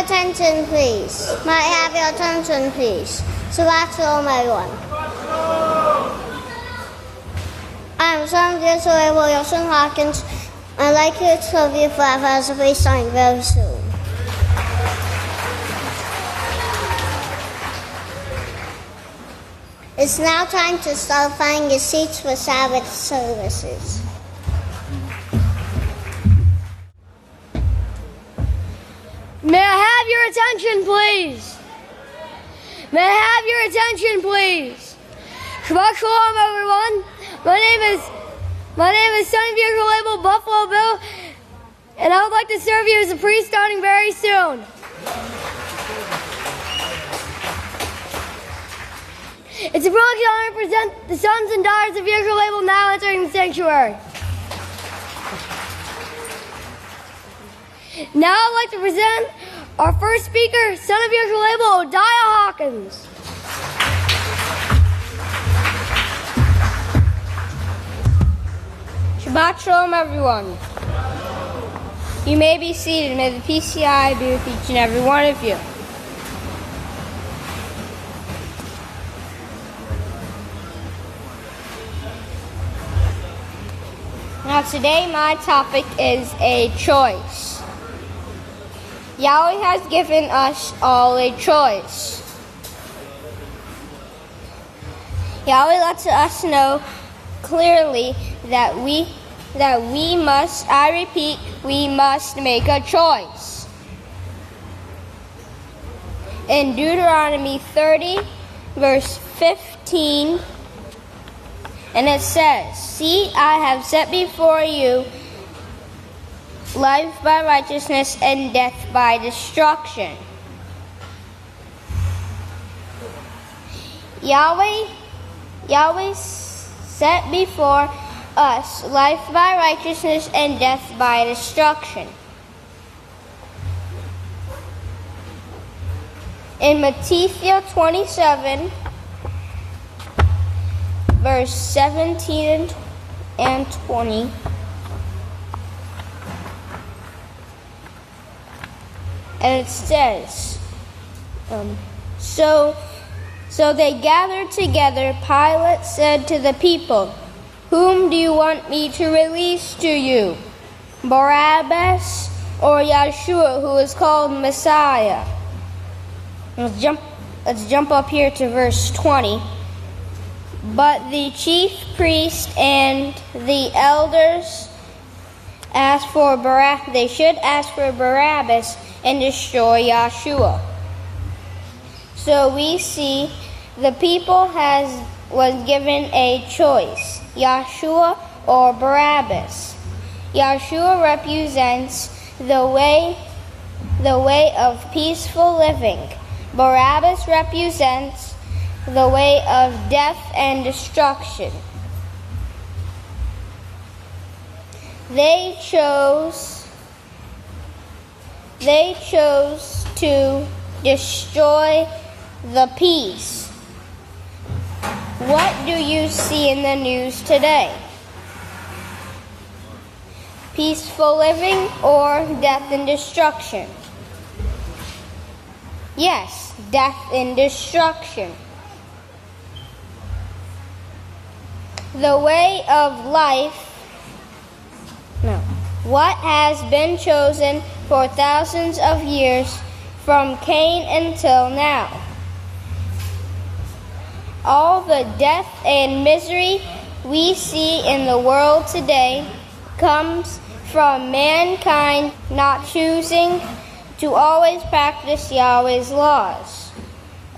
attention, please? May I have your attention, please? Shabbat Shalom, everyone. I am son of Yisrayl, your son Hawkins. I'd like you to serve you forever as a priest starting very soon. It's now time to start finding your seats for Sabbath services. May I have your attention, please? May I have your attention, please? Shabbat Shalom, everyone. My name is Son of Yisrayl, Buffalo Bill, and I would like to serve you as a priest starting very soon. It's a privilege and honor to present the sons and daughters of Yisrayl now entering the sanctuary. Now I'd like to present our first speaker, son of Yisrayl, Odiah Hawkins. Shabbat Shalom, everyone. You may be seated. May the PCI be with each and every one of you. Now today my topic is a choice. Yahweh has given us all a choice. Yahweh lets us know clearly that we must, I repeat, we must make a choice. In Deuteronomy 30, verse 15, and it says, "See, I have set before you life by righteousness and death by destruction." Yahweh set before us life by righteousness and death by destruction. In Matthew 27, verse 17 and 20, and it says, So they gathered together. Pilate said to the people, "Whom do you want me to release to you, Barabbas or Yeshua, who is called Messiah?" Let's jump up here to verse 20. But the chief priest and the elders asked for Barabbas. They should ask for Barabbas and destroy Yeshua. So we see the people was given a choice, Yeshua or Barabbas. Yeshua represents the way of peaceful living. Barabbas represents the way of death and destruction. They chose to destroy the peace. What do you see in the news today? Peaceful living or death and destruction? Yes, death and destruction. The way of life, what has been chosen for thousands of years from Cain until now. All the death and misery we see in the world today comes from mankind not choosing to always practice Yahweh's laws.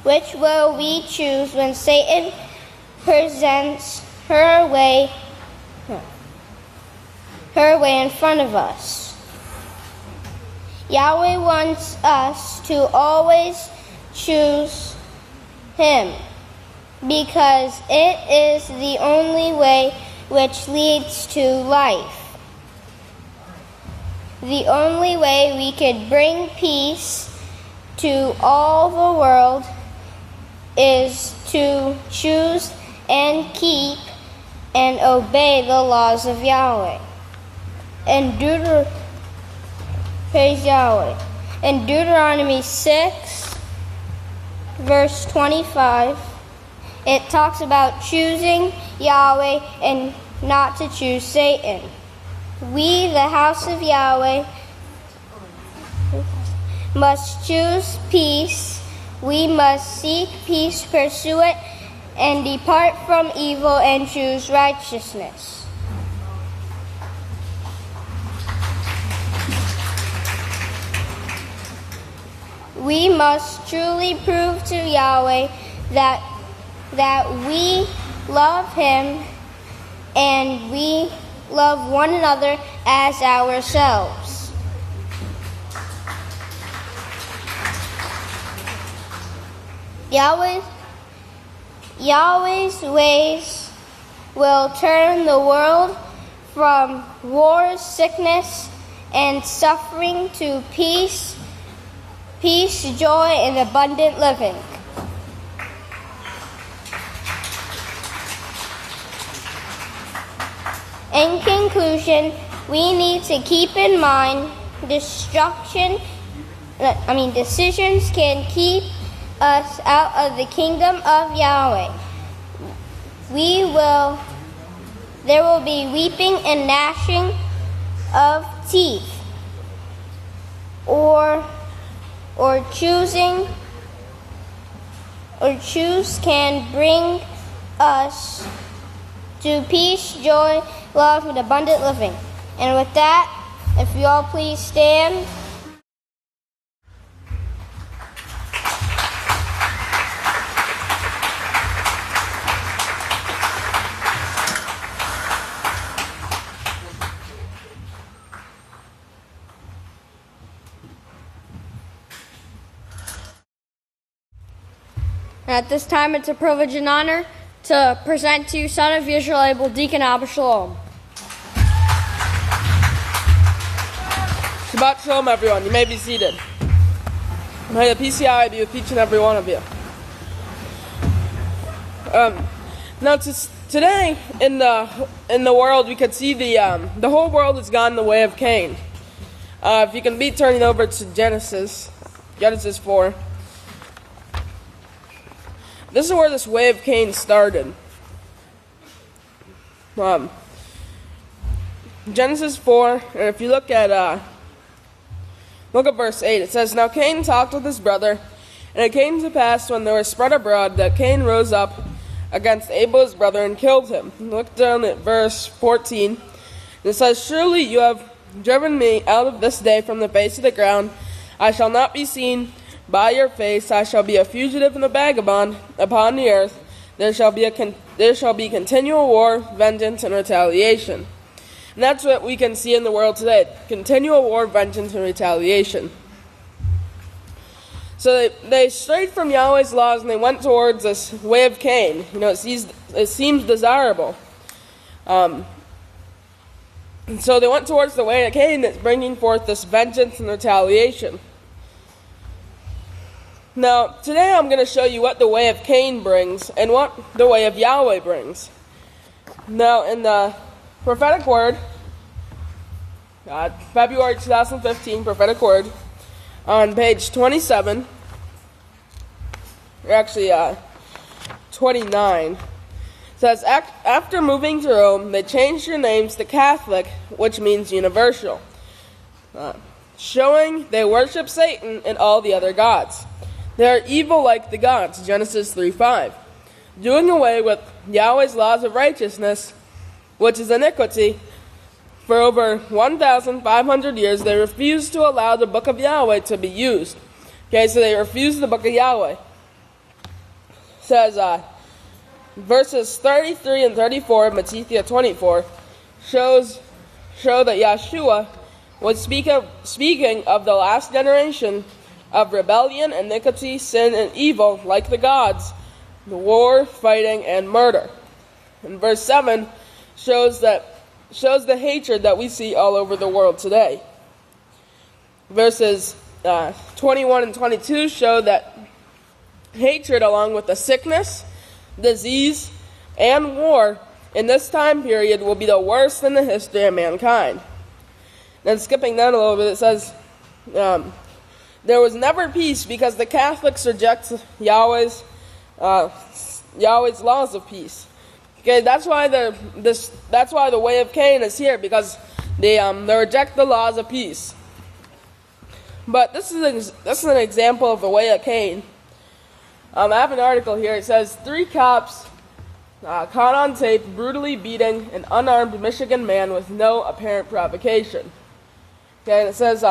Which will we choose when Satan presents her way in front of us? Yahweh wants us to always choose Him, because it is the only way which leads to life. The only way we could bring peace to all the world is to choose and keep and obey the laws of Yahweh. And praise Yahweh. in Deuteronomy 6, verse 25, it talks about choosing Yahweh and not to choose Satan. We, the house of Yahweh, must choose peace. We must seek peace, pursue it, and depart from evil and choose righteousness. We must truly prove to Yahweh that we love Him and we love one another as ourselves. Yahweh's ways will turn the world from war, sickness, and suffering to peace, joy, and abundant living. In conclusion, we need to keep in mind decisions can keep us out of the kingdom of Yahweh. There will be weeping and gnashing of teeth, or choose can bring us to peace, joy, love, and abundant living. And with that, if you all please stand. At this time, it's a privilege and honor to present to you son of Yisrayl, Deacon Abba Shalom. Shabbat Shalom, everyone. You may be seated. May the peace of Yahweh be with each and every one of you. Now, today in the world, we could see the whole world has gone the way of Cain. If you can be turning over to Genesis 4. This is where this way of Cain started. Genesis 4, and if you look at verse 8, it says, "Now Cain talked with his brother, and it came to pass when they were spread abroad that Cain rose up against Abel his brother and killed him." Look down at verse 14. And it says, "Surely you have driven me out of this day from the face of the ground. I shall not be seen by your face. I shall be a fugitive and a vagabond upon the earth. There shall be continual war, vengeance, and retaliation." And that's what we can see in the world today. Continual war, vengeance, and retaliation. So they strayed from Yahweh's laws and they went towards this way of Cain. It seems desirable. And so they went towards the way of Cain that's bringing forth this vengeance and retaliation. Now, today I'm going to show you what the way of Cain brings and what the way of Yahweh brings. Now, in the prophetic word, February 2015 prophetic word, on page 27, or actually 29, says, "After moving to Rome, they changed their names to Catholic, which means universal, showing they worship Satan and all the other gods. They are evil like the gods," Genesis 3:5, "doing away with Yahweh's laws of righteousness, which is iniquity. For over 1,500 years, they refused to allow the book of Yahweh to be used." Okay, so they refused the book of Yahweh. It says, verses 33 and 34 of Matthew 24 show that Yeshua was speaking of the last generation of rebellion, iniquity, sin, and evil, like the gods, the war, fighting, and murder. And verse 7 shows the hatred that we see all over the world today. Verses 21 and 22 show that hatred, along with the sickness, disease, and war in this time period, will be the worst in the history of mankind. Then skipping down a little bit, it says, there was never peace because the Catholics reject Yahweh's laws of peace. Okay, that's why the way of Cain is here, because they reject the laws of peace. But this is an example of the way of Cain. I have an article here. It says 3 cops caught on tape brutally beating an unarmed Michigan man with no apparent provocation. Okay, and it says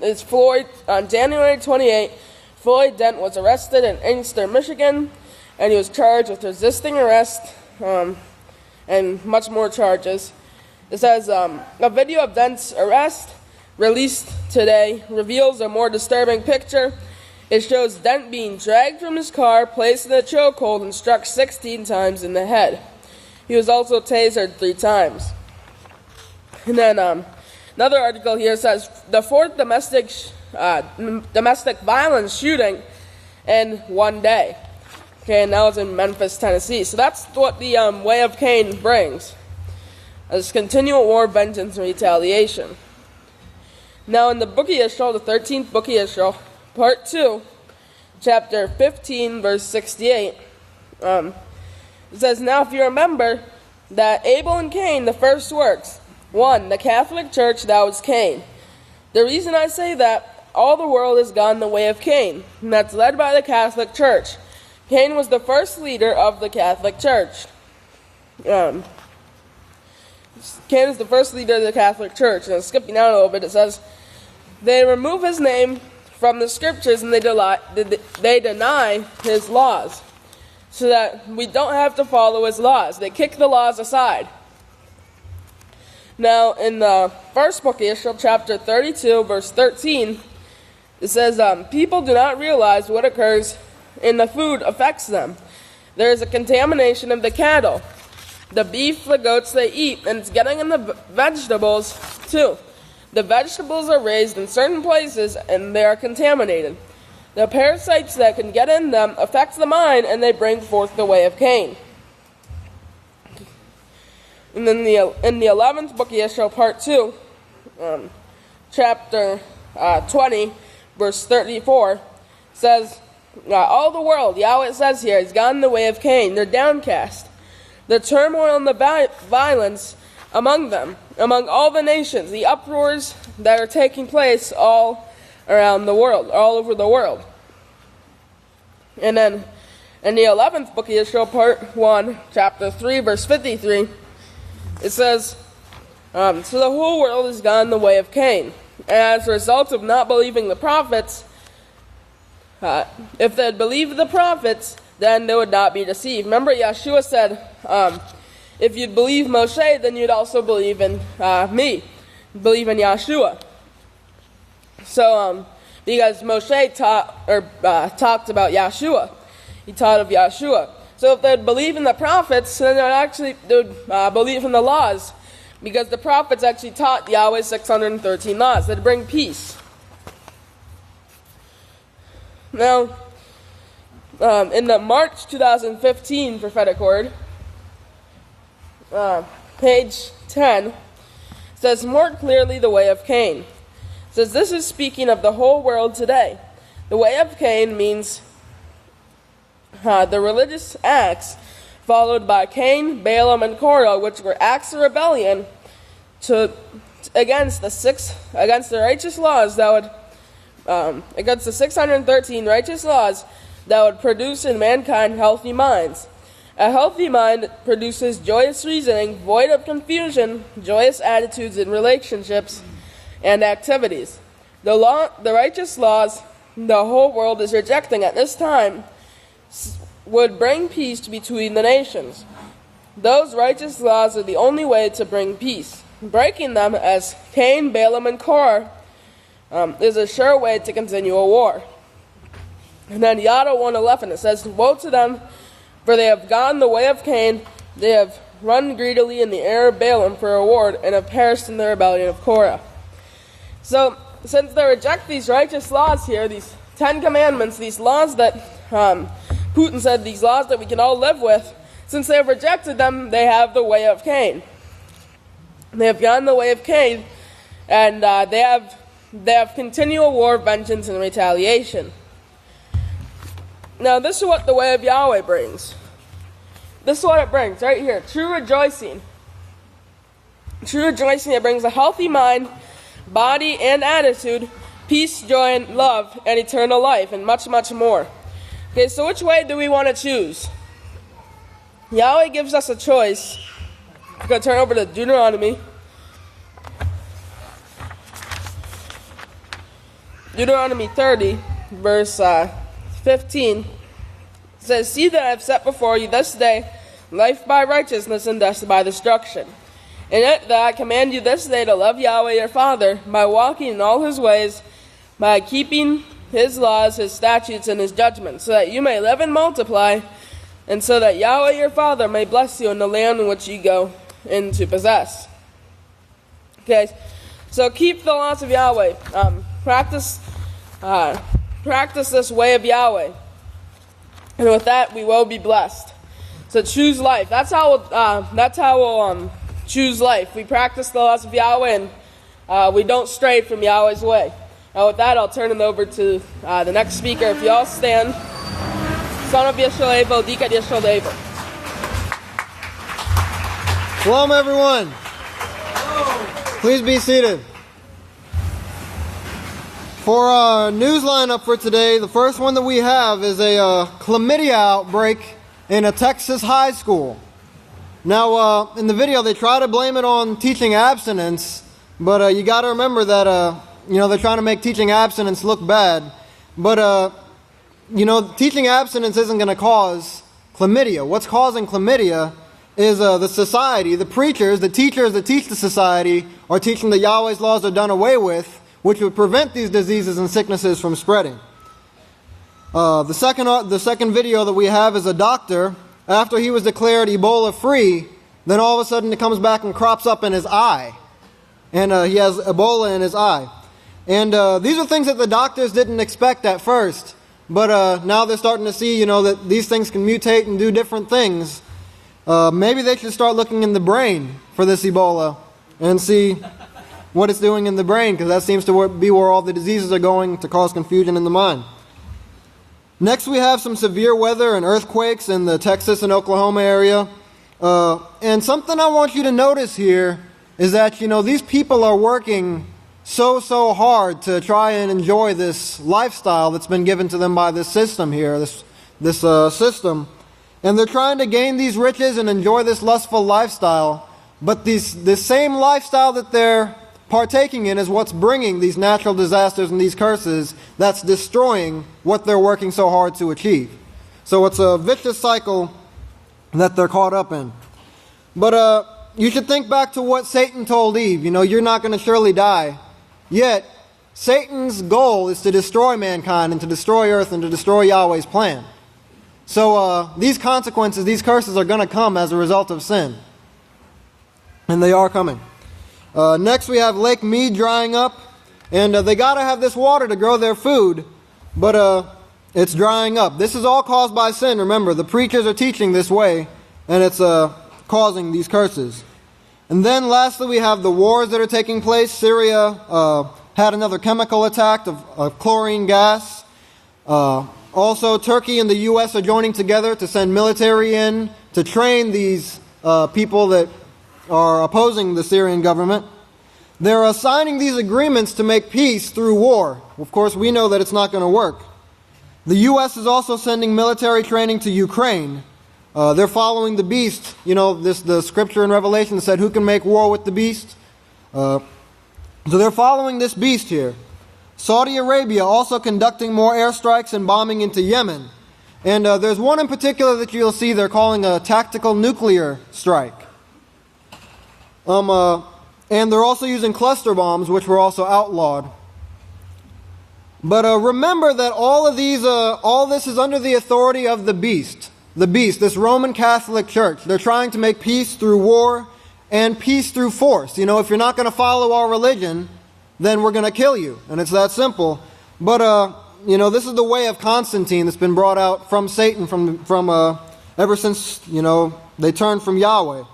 it's Floyd on January 28. Floyd Dent was arrested in Inkster, Michigan, and he was charged with resisting arrest and much more charges. It says a video of Dent's arrest released today reveals a more disturbing picture. It shows Dent being dragged from his car, placed in a chokehold, and struck 16 times in the head. He was also tasered 3 times. And then another article here says the 4th domestic violence shooting in one day. Okay, and that was in Memphis, Tennessee. So that's what the way of Cain brings. As continual war, vengeance, and retaliation. Now in the book of Yisrayl, the 13th book of Yisrayl, part 2, chapter 15, verse 68, it says, "Now if you remember that Abel and Cain, the first works, 1, the Catholic Church, that was Cain. The reason I say that, all the world has gone the way of Cain, and that's led by the Catholic Church. Cain was the first leader of the Catholic Church. Cain is the first leader of the Catholic Church." And skipping down a little bit, it says, "They remove his name from the scriptures and they deny his laws, so that we don't have to follow his laws. They kick the laws aside." Now, in the first book of Yisrayl, chapter 32, verse 13, it says, "People do not realize what occurs in the food affects them. There is a contamination of the cattle, the beef, the goats they eat, and it's getting in the vegetables too. The vegetables are raised in certain places, and they are contaminated. The parasites that can get in them affect the mind, and they bring forth the way of Cain." And then in the 11th book of Yisrayl, part 2, chapter 20, verse 34, says, "All the world," Yahweh says here, "has gone the way of Cain. They're downcast. The turmoil and the violence among them, among all the nations, the uproars that are taking place all around the world, all over the world." And then in the 11th book of Yisrayl, part 1, chapter 3, verse 53, it says, "So the whole world has gone the way of Cain. And as a result of not believing the prophets, if they had believed the prophets, then they would not be deceived." Remember, Yeshua said, if you'd believe Moshe, then you'd also believe in me, believe in Yeshua. So, because Moshe talked about Yeshua, he taught of Yeshua. So if they'd believe in the prophets, then they would believe in the laws, because the prophets actually taught Yahweh's 613 laws that bring peace. Now, in the March 2015 prophetic word, page 10, says more clearly the way of Cain. It says this is speaking of the whole world today. The way of Cain means the religious acts followed by Cain, Balaam, and Korah, which were acts of rebellion against the righteous laws that would against the 613 righteous laws that would produce in mankind healthy minds. A healthy mind produces joyous reasoning, void of confusion, joyous attitudes in relationships and activities. The righteous laws the whole world is rejecting at this time would bring peace between the nations. Those righteous laws are the only way to bring peace. Breaking them, as Cain, Balaam, and Korah, is a sure way to continue a war. And then Yada 1:11, it says, "Woe to them, for they have gone the way of Cain, they have run greedily in the air of Balaam for reward, and have perished in the rebellion of Korah." So, since they reject these righteous laws here, these 10 commandments, these laws that Putin said, these laws that we can all live with, since they have rejected them, they have the way of Cain. They have gone the way of Cain, and they have they have continual war, vengeance, and retaliation. Now, this is what the way of Yahweh brings. This is what it brings, right here. True rejoicing. True rejoicing, it brings a healthy mind, body, and attitude, peace, joy, and love, and eternal life, and much, much more. Okay, so which way do we want to choose? Yahweh gives us a choice. I'm going to turn over to Deuteronomy. Deuteronomy 30, verse 15. It says, "See that I have set before you this day life by righteousness and death by destruction. And it that I command you this day to love Yahweh your Father by walking in all his ways, by keeping his laws, his statutes, and his judgments, so that you may live and multiply, and so that Yahweh your Father may bless you in the land in which you go in to possess." Okay, so keep the laws of Yahweh. Practice this way of Yahweh, and with that we will be blessed. So choose life. That's how we'll choose life. We practice the laws of Yahweh, and we don't stray from Yahweh's way. With that, I'll turn it over to the next speaker. If you all stand, Son of Yisrayl, Dikat Yisrayl. Shalom, everyone. Please be seated. For our news lineup for today, the first one that we have is a chlamydia outbreak in a Texas high school. Now, in the video, they try to blame it on teaching abstinence, but you got to remember that they're trying to make teaching abstinence look bad. But teaching abstinence isn't going to cause chlamydia. What's causing chlamydia is the society, the preachers, the teachers that teach the society are teaching that Yahweh's laws are done away with, which would prevent these diseases and sicknesses from spreading. The second video that we have is a doctor. After he was declared Ebola free, then all of a sudden it comes back and crops up in his eye. And he has Ebola in his eye. And these are things that the doctors didn't expect at first. But now they're starting to see, that these things can mutate and do different things. Maybe they should start looking in the brain for this Ebola and see what it's doing in the brain, because that seems to be where all the diseases are going to cause confusion in the mind. Next, we have some severe weather and earthquakes in the Texas and Oklahoma area. And something I want you to notice here is that, these people are working so hard to try and enjoy this lifestyle that's been given to them by this system here, this system. And they're trying to gain these riches and enjoy this lustful lifestyle. But this same lifestyle that they're partaking in is what's bringing these natural disasters and these curses that's destroying what they're working so hard to achieve. So it's a vicious cycle that they're caught up in. But you should think back to what Satan told Eve. You're not going to surely die. Yet, Satan's goal is to destroy mankind and to destroy earth and to destroy Yahweh's plan. So these consequences, these curses are going to come as a result of sin. And they are coming. Next we have Lake Mead drying up, and they got to have this water to grow their food, but it's drying up. This is all caused by sin. Remember, the preachers are teaching this way, and it's causing these curses. And then lastly we have the wars that are taking place. Syria had another chemical attack of chlorine gas. Also, Turkey and the U.S. are joining together to send military in to train these people that are opposing the Syrian government. They're signing these agreements to make peace through war. Of course, we know that it's not going to work. The U.S. is also sending military training to Ukraine. They're following the beast. The scripture in Revelation said, who can make war with the beast? So they're following this beast here. Saudi Arabia also conducting more airstrikes and bombing into Yemen. And there's one in particular that you'll see they're calling a tactical nuclear strike. And they're also using cluster bombs, which were also outlawed. But remember that all this is under the authority of the beast. The beast, this Roman Catholic Church. They're trying to make peace through war and peace through force. If you're not going to follow our religion, then we're going to kill you. And it's that simple. But, this is the way of Constantine that's been brought out from Satan from ever since, they turned from Yahweh.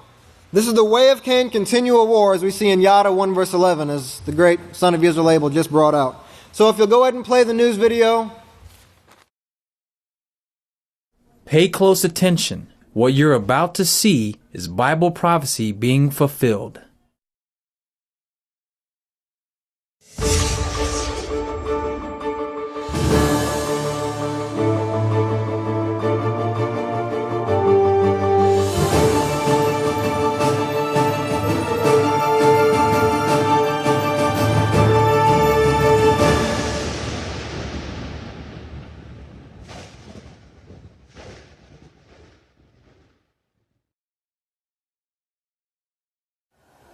This is the way of Cain, continual war, as we see in Yada 1 verse 11, as the great son of Yisrayl just brought out. So if you'll go ahead and play the news video. Pay close attention. What you're about to see is Bible prophecy being fulfilled.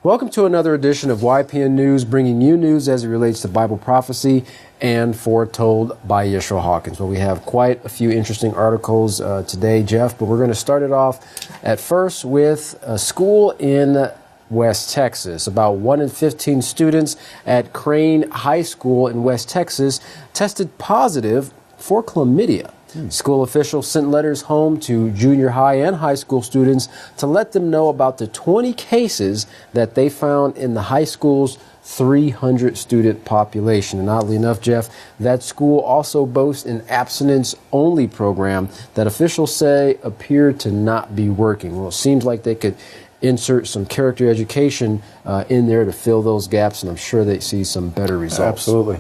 Welcome to another edition of YPN News, bringing you news as it relates to Bible prophecy and foretold by Yisrayl Hawkins. Well, we have quite a few interesting articles today, Jeff, but we're going to start it off at first with a school in West Texas. About 1 in 15 students at Crane High School in West Texas tested positive for chlamydia. School officials sent letters home to junior high and high school students to let them know about the 20 cases that they found in the high school's 300 student population. And oddly enough, Jeff, that school also boasts an abstinence-only program that officials say appeared to not be working. Well, it seems like they could insert some character education in there to fill those gaps, and I'm sure they see some better results. Absolutely.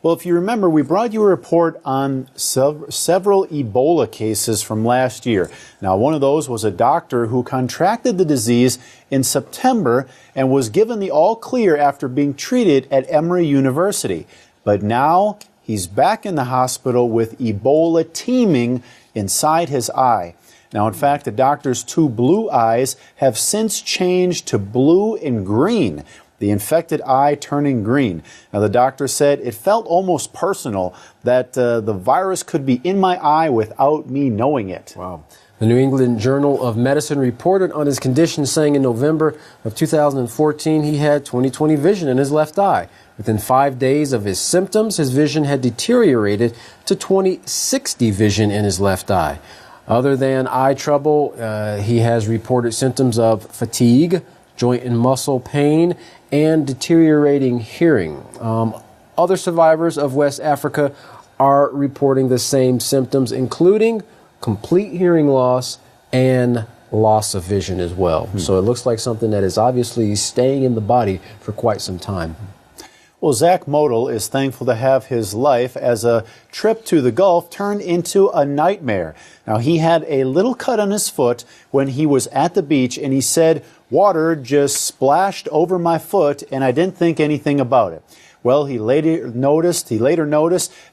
Well, if you remember, we brought you a report on several Ebola cases from last year. Now, one of those was a doctor who contracted the disease in September and was given the all clear after being treated at Emory University. But now he's back in the hospital with Ebola teeming inside his eye. Now, in fact, the doctor's two blue eyes have since changed to blue and green, the infected eye turning green. Now, the doctor said it felt almost personal that the virus could be in my eye without me knowing it. Wow. The New England Journal of Medicine reported on his condition, saying in November of 2014 he had 20/20 vision in his left eye. Within 5 days of his symptoms, his vision had deteriorated to 20/60 vision in his left eye. Other than eye trouble, he has reported symptoms of fatigue, joint and muscle pain, and deteriorating hearing. Other survivors of West Africa are reporting the same symptoms, including complete hearing loss and loss of vision as well. So it looks like something that is obviously staying in the body for quite some time. Well, Zach Model is thankful to have his life as a trip to the Gulf turned into a nightmare. Now, he had a little cut on his foot when he was at the beach, and he said, water just splashed over my foot, and I didn't think anything about it. Well, he later noticed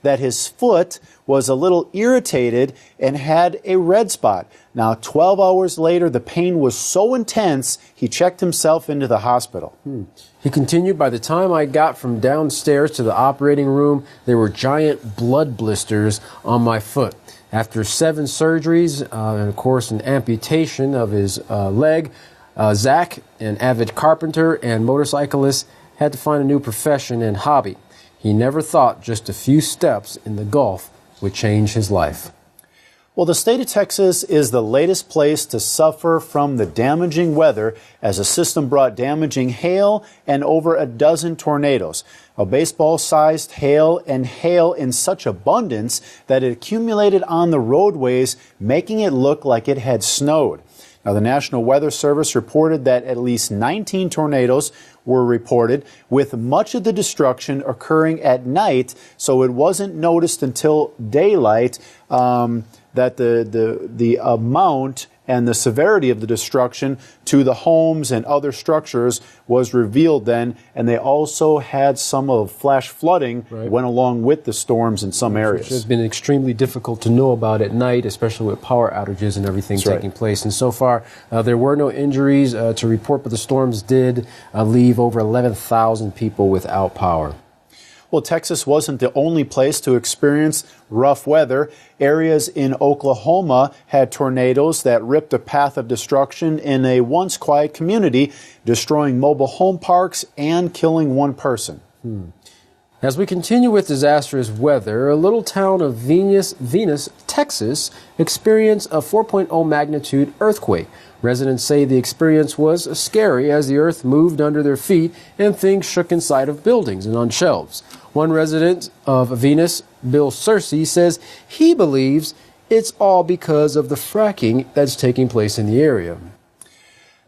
that his foot was a little irritated and had a red spot. Now, 12 hours later, the pain was so intense, he checked himself into the hospital. He continued, by the time I got from downstairs to the operating room, there were giant blood blisters on my foot. After 7 surgeries and, of course, an amputation of his leg, Zach, an avid carpenter and motorcyclist, had to find a new profession and hobby. He never thought just a few steps in the Gulf would change his life. Well, the state of Texas is the latest place to suffer from the damaging weather, as a system brought damaging hail and over a dozen tornadoes. A baseball-sized hail and hail in such abundance that it accumulated on the roadways, making it look like it had snowed. Now, the National Weather Service reported that at least 19 tornadoes were reported, with much of the destruction occurring at night, so it wasn't noticed until daylight that the amount and the severity of the destruction to the homes and other structures was revealed then, and they also had some of flash flooding went along with the storms in some areas. It's been extremely difficult to know about at night, especially with power outages and everything taking place. And so far, there were no injuries to report, but the storms did leave over 11,000 people without power. Well, Texas wasn't the only place to experience rough weather. Areas in Oklahoma had tornadoes that ripped a path of destruction in a once quiet community, destroying mobile home parks and killing one person. As we continue with disastrous weather, a little town of Venus, Texas, experienced a 4.0 magnitude earthquake. Residents say the experience was scary as the earth moved under their feet and things shook inside of buildings and on shelves. One resident of Venus, Bill Searcy, says he believes it's all because of the fracking that's taking place in the area.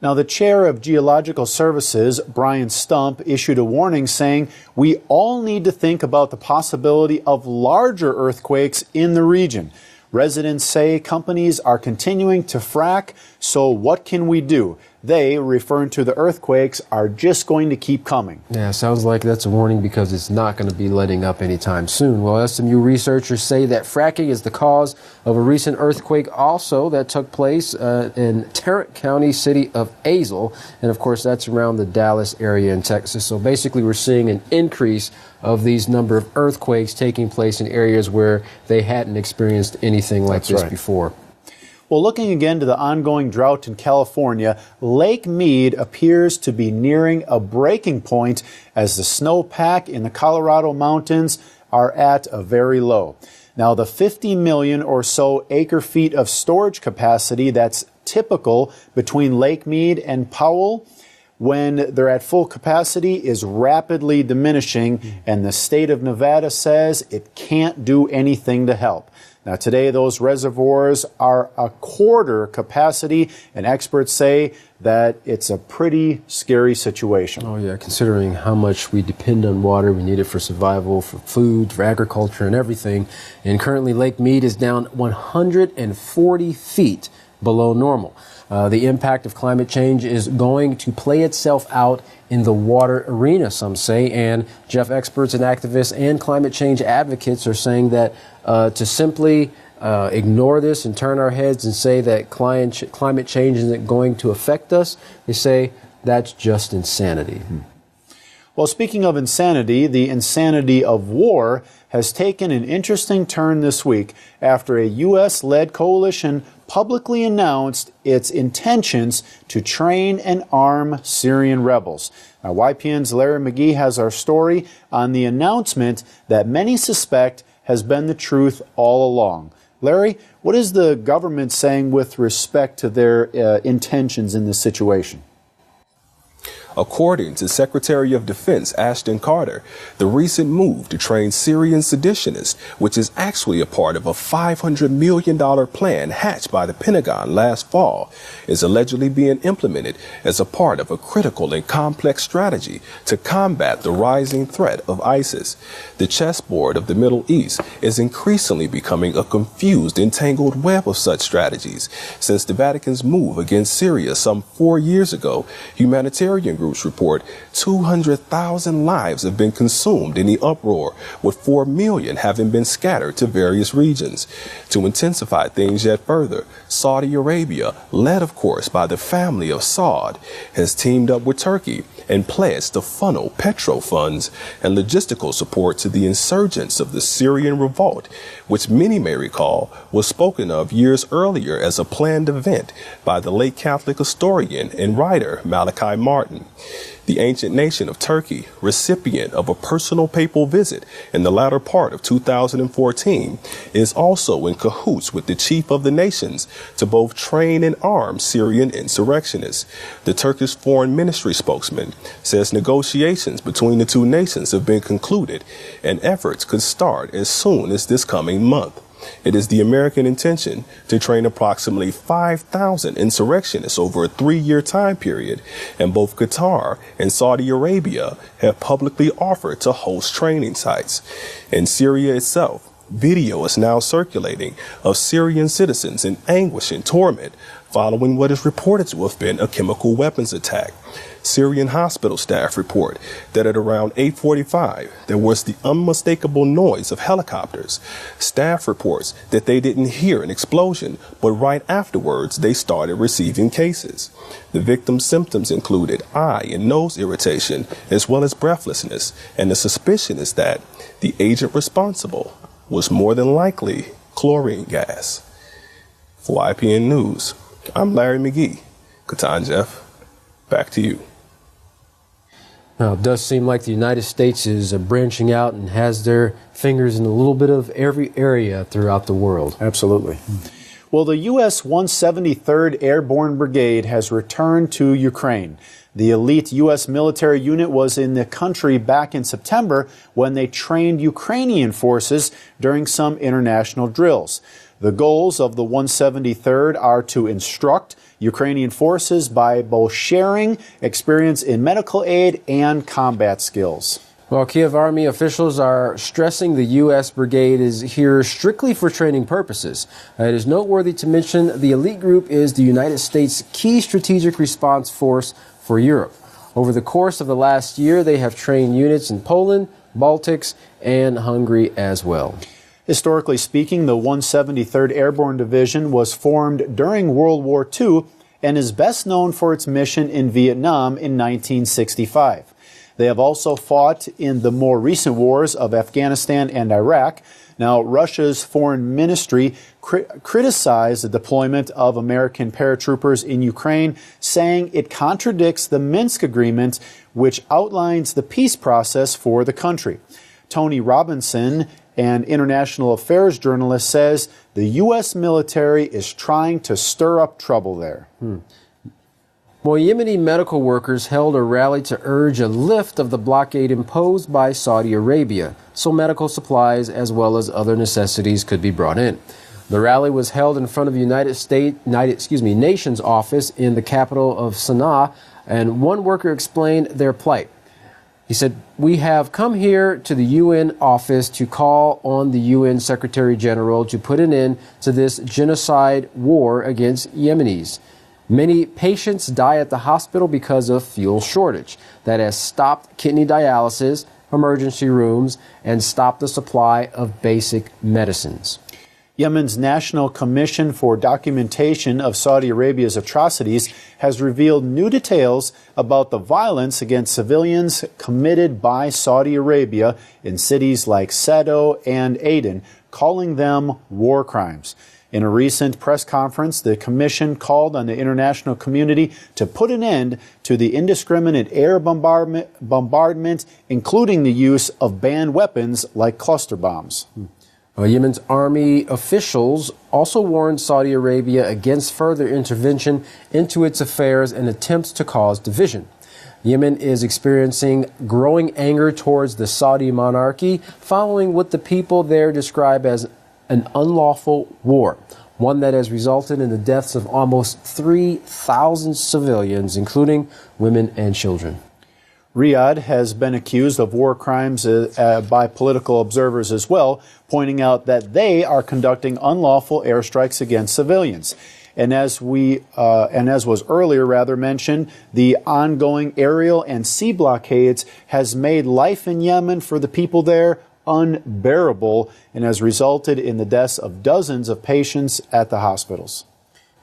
Now, the chair of Geological Services, Brian Stump, issued a warning saying we all need to think about the possibility of larger earthquakes in the region. Residents say companies are continuing to frack, so what can we do? They, referring to the earthquakes, are just going to keep coming. Yeah, sounds like that's a warning because it's not going to be letting up anytime soon. Well, SMU researchers say that fracking is the cause of a recent earthquake also that took place in Tarrant County, city of Azle. And, of course, that's around the Dallas area in Texas. So basically we're seeing an increase of these number of earthquakes taking place in areas where they hadn't experienced anything like this before. Well, looking again to the ongoing drought in California, Lake Mead appears to be nearing a breaking point as the snowpack in the Colorado mountains are at a very low. Now, the 50 million or so acre-feet of storage capacity that's typical between Lake Mead and Powell, when they're at full capacity, is rapidly diminishing, and the state of Nevada says it can't do anything to help. Now, today, those reservoirs are a quarter capacity, and experts say that it's a pretty scary situation. Oh, yeah, considering how much we depend on water, we need it for survival, for food, for agriculture, and everything. And currently, Lake Mead is down 140 feet below normal. The impact of climate change is going to play itself out in the water arena, some say. And, Jeff, experts and activists and climate change advocates are saying that to simply ignore this and turn our heads and say that climate change isn't going to affect us, they say that's just insanity. Well, speaking of insanity, the insanity of war has taken an interesting turn this week after a U.S.-led coalition publicly announced its intentions to train and arm Syrian rebels. Now, YPN's Larry McGee has our story on the announcement that many suspect has been the truth all along. Larry, what is the government saying with respect to their intentions in this situation? According to Secretary of Defense Ashton Carter, the recent move to train Syrian seditionists, which is actually a part of a $500 million plan hatched by the Pentagon last fall, is allegedly being implemented as a part of a critical and complex strategy to combat the rising threat of ISIS. The chessboard of the Middle East is increasingly becoming a confused, entangled web of such strategies. Since the Vatican's move against Syria some 4 years ago, humanitarian groups report 200,000 lives have been consumed in the uproar, with 4 million having been scattered to various regions. To intensify things yet further, Saudi Arabia, led of course by the family of Saud, has teamed up with Turkey and pledged to funnel petro funds and logistical support to the insurgents of the Syrian revolt, which many may recall was spoken of years earlier as a planned event by the late Catholic historian and writer Malachi Martin. The ancient nation of Turkey, recipient of a personal papal visit in the latter part of 2014, is also in cahoots with the chief of the nations to both train and arm Syrian insurrectionists. The Turkish foreign ministry spokesman says negotiations between the two nations have been concluded and efforts could start as soon as this coming month. It is the American intention to train approximately 5,000 insurrectionists over a 3-year time period, and both Qatar and Saudi Arabia have publicly offered to host training sites. In Syria itself, video is now circulating of Syrian citizens in anguish and torment following what is reported to have been a chemical weapons attack. Syrian hospital staff report that at around 8:45, there was the unmistakable noise of helicopters. Staff reports that they didn't hear an explosion, but right afterwards, they started receiving cases. The victim's symptoms included eye and nose irritation, as well as breathlessness, and the suspicion is that the agent responsible was more than likely chlorine gas. For YPN News, I'm Larry McGee. Katan Jeff, back to you. Now, it does seem like the United States is branching out and has their fingers in a little bit of every area throughout the world. Absolutely. Well, the U.S. 173rd Airborne Brigade has returned to Ukraine. The elite U.S. military unit was in the country back in September when they trained Ukrainian forces during some international drills. The goals of the 173rd are to instruct Ukrainian forces by both sharing experience in medical aid and combat skills. Well, Kiev Army officials are stressing the U.S. brigade is here strictly for training purposes. It is noteworthy to mention the elite group is the United States' key strategic response force for Europe. Over the course of the last year, they have trained units in Poland, Baltics, and Hungary as well. Historically speaking, the 173rd Airborne Division was formed during World War II and is best known for its mission in Vietnam in 1965. They have also fought in the more recent wars of Afghanistan and Iraq. Now, Russia's foreign ministry criticized the deployment of American paratroopers in Ukraine, saying it contradicts the Minsk Agreement, which outlines the peace process for the country. Tony Robinson, an international affairs journalist, says the U.S. military is trying to stir up trouble there. Well, Yemeni medical workers held a rally to urge a lift of the blockade imposed by Saudi Arabia, so medical supplies as well as other necessities could be brought in. The rally was held in front of the Nations office in the capital of Sana'a, and one worker explained their plight. He said, "We have come here to the UN office to call on the UN Secretary General to put an end to this genocide war against Yemenis. Many patients die at the hospital because of fuel shortage. That has stopped kidney dialysis, emergency rooms, and stopped the supply of basic medicines." Yemen's National Commission for Documentation of Saudi Arabia's atrocities has revealed new details about the violence against civilians committed by Saudi Arabia in cities like Sado and Aden, calling them war crimes. In a recent press conference, the Commission called on the international community to put an end to the indiscriminate air bombardment, including the use of banned weapons like cluster bombs. Yemen's army officials also warned Saudi Arabia against further intervention into its affairs and attempts to cause division. Yemen is experiencing growing anger towards the Saudi monarchy following what the people there describe as an unlawful war, one that has resulted in the deaths of almost 3,000 civilians, including women and children. Riyadh has been accused of war crimes by political observers as well, pointing out that they are conducting unlawful airstrikes against civilians. And as was earlier mentioned, the ongoing aerial and sea blockades has made life in Yemen for the people there unbearable and has resulted in the deaths of dozens of patients at the hospitals.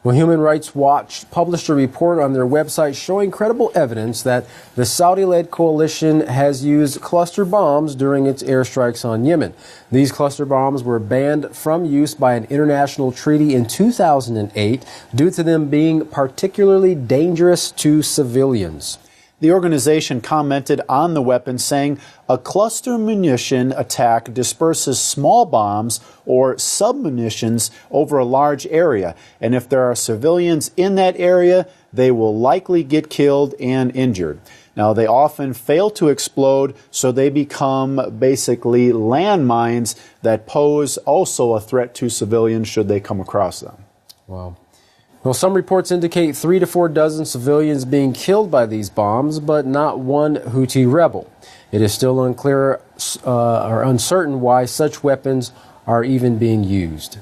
Well, Human Rights Watch published a report on their website showing credible evidence that the Saudi-led coalition has used cluster bombs during its airstrikes on Yemen. These cluster bombs were banned from use by an international treaty in 2008 due to them being particularly dangerous to civilians. The organization commented on the weapon, saying a cluster munition attack disperses small bombs or submunitions over a large area, and if there are civilians in that area, they will likely get killed and injured. Now, they often fail to explode, so they become basically landmines that pose also a threat to civilians should they come across them. Wow. Well, some reports indicate 3 to 4 dozen civilians being killed by these bombs, but not one Houthi rebel. It is still unclear or uncertain why such weapons are even being used.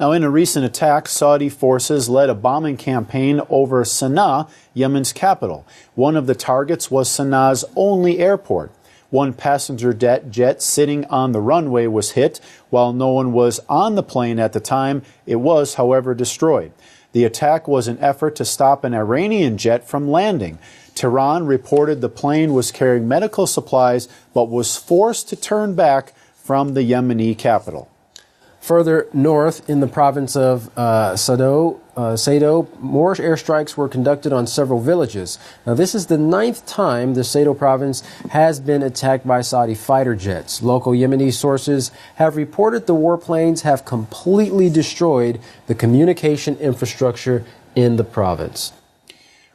Now, in a recent attack, Saudi forces led a bombing campaign over Sana'a, Yemen's capital. One of the targets was Sana'a's only airport. One passenger jet sitting on the runway was hit. While no one was on the plane at the time, it was, however, destroyed. The attack was an effort to stop an Iranian jet from landing. Tehran reported the plane was carrying medical supplies but was forced to turn back from the Yemeni capital. Further north in the province of Sado, Sado, more airstrikes were conducted on several villages. Now, this is the 9th time the Sado province has been attacked by Saudi fighter jets. Local Yemeni sources have reported the warplanes have completely destroyed the communication infrastructure in the province.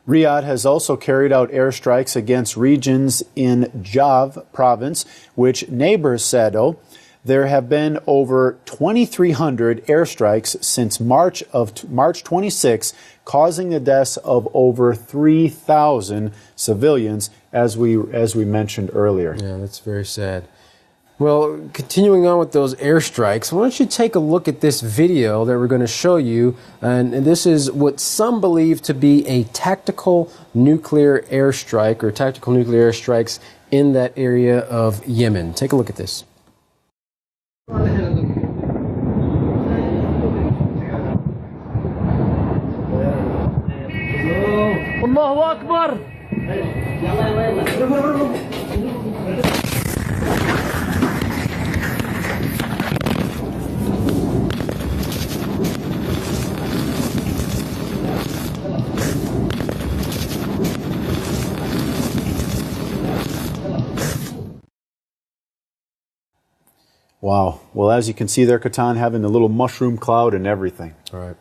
Riyadh has also carried out airstrikes against regions in Jav province, which neighbors Sado. There have been over 2,300 airstrikes since March 26, causing the deaths of over 3,000 civilians, as we mentioned earlier. Yeah, that's very sad. Well, continuing on with those airstrikes, why don't you take a look at this video that we're going to show you, and this is what some believe to be a tactical nuclear airstrike or tactical nuclear airstrikes in that area of Yemen. Take a look at this. Allahu Akbar. Wow. Well, as you can see there, Katan having a little mushroom cloud and everything. All right.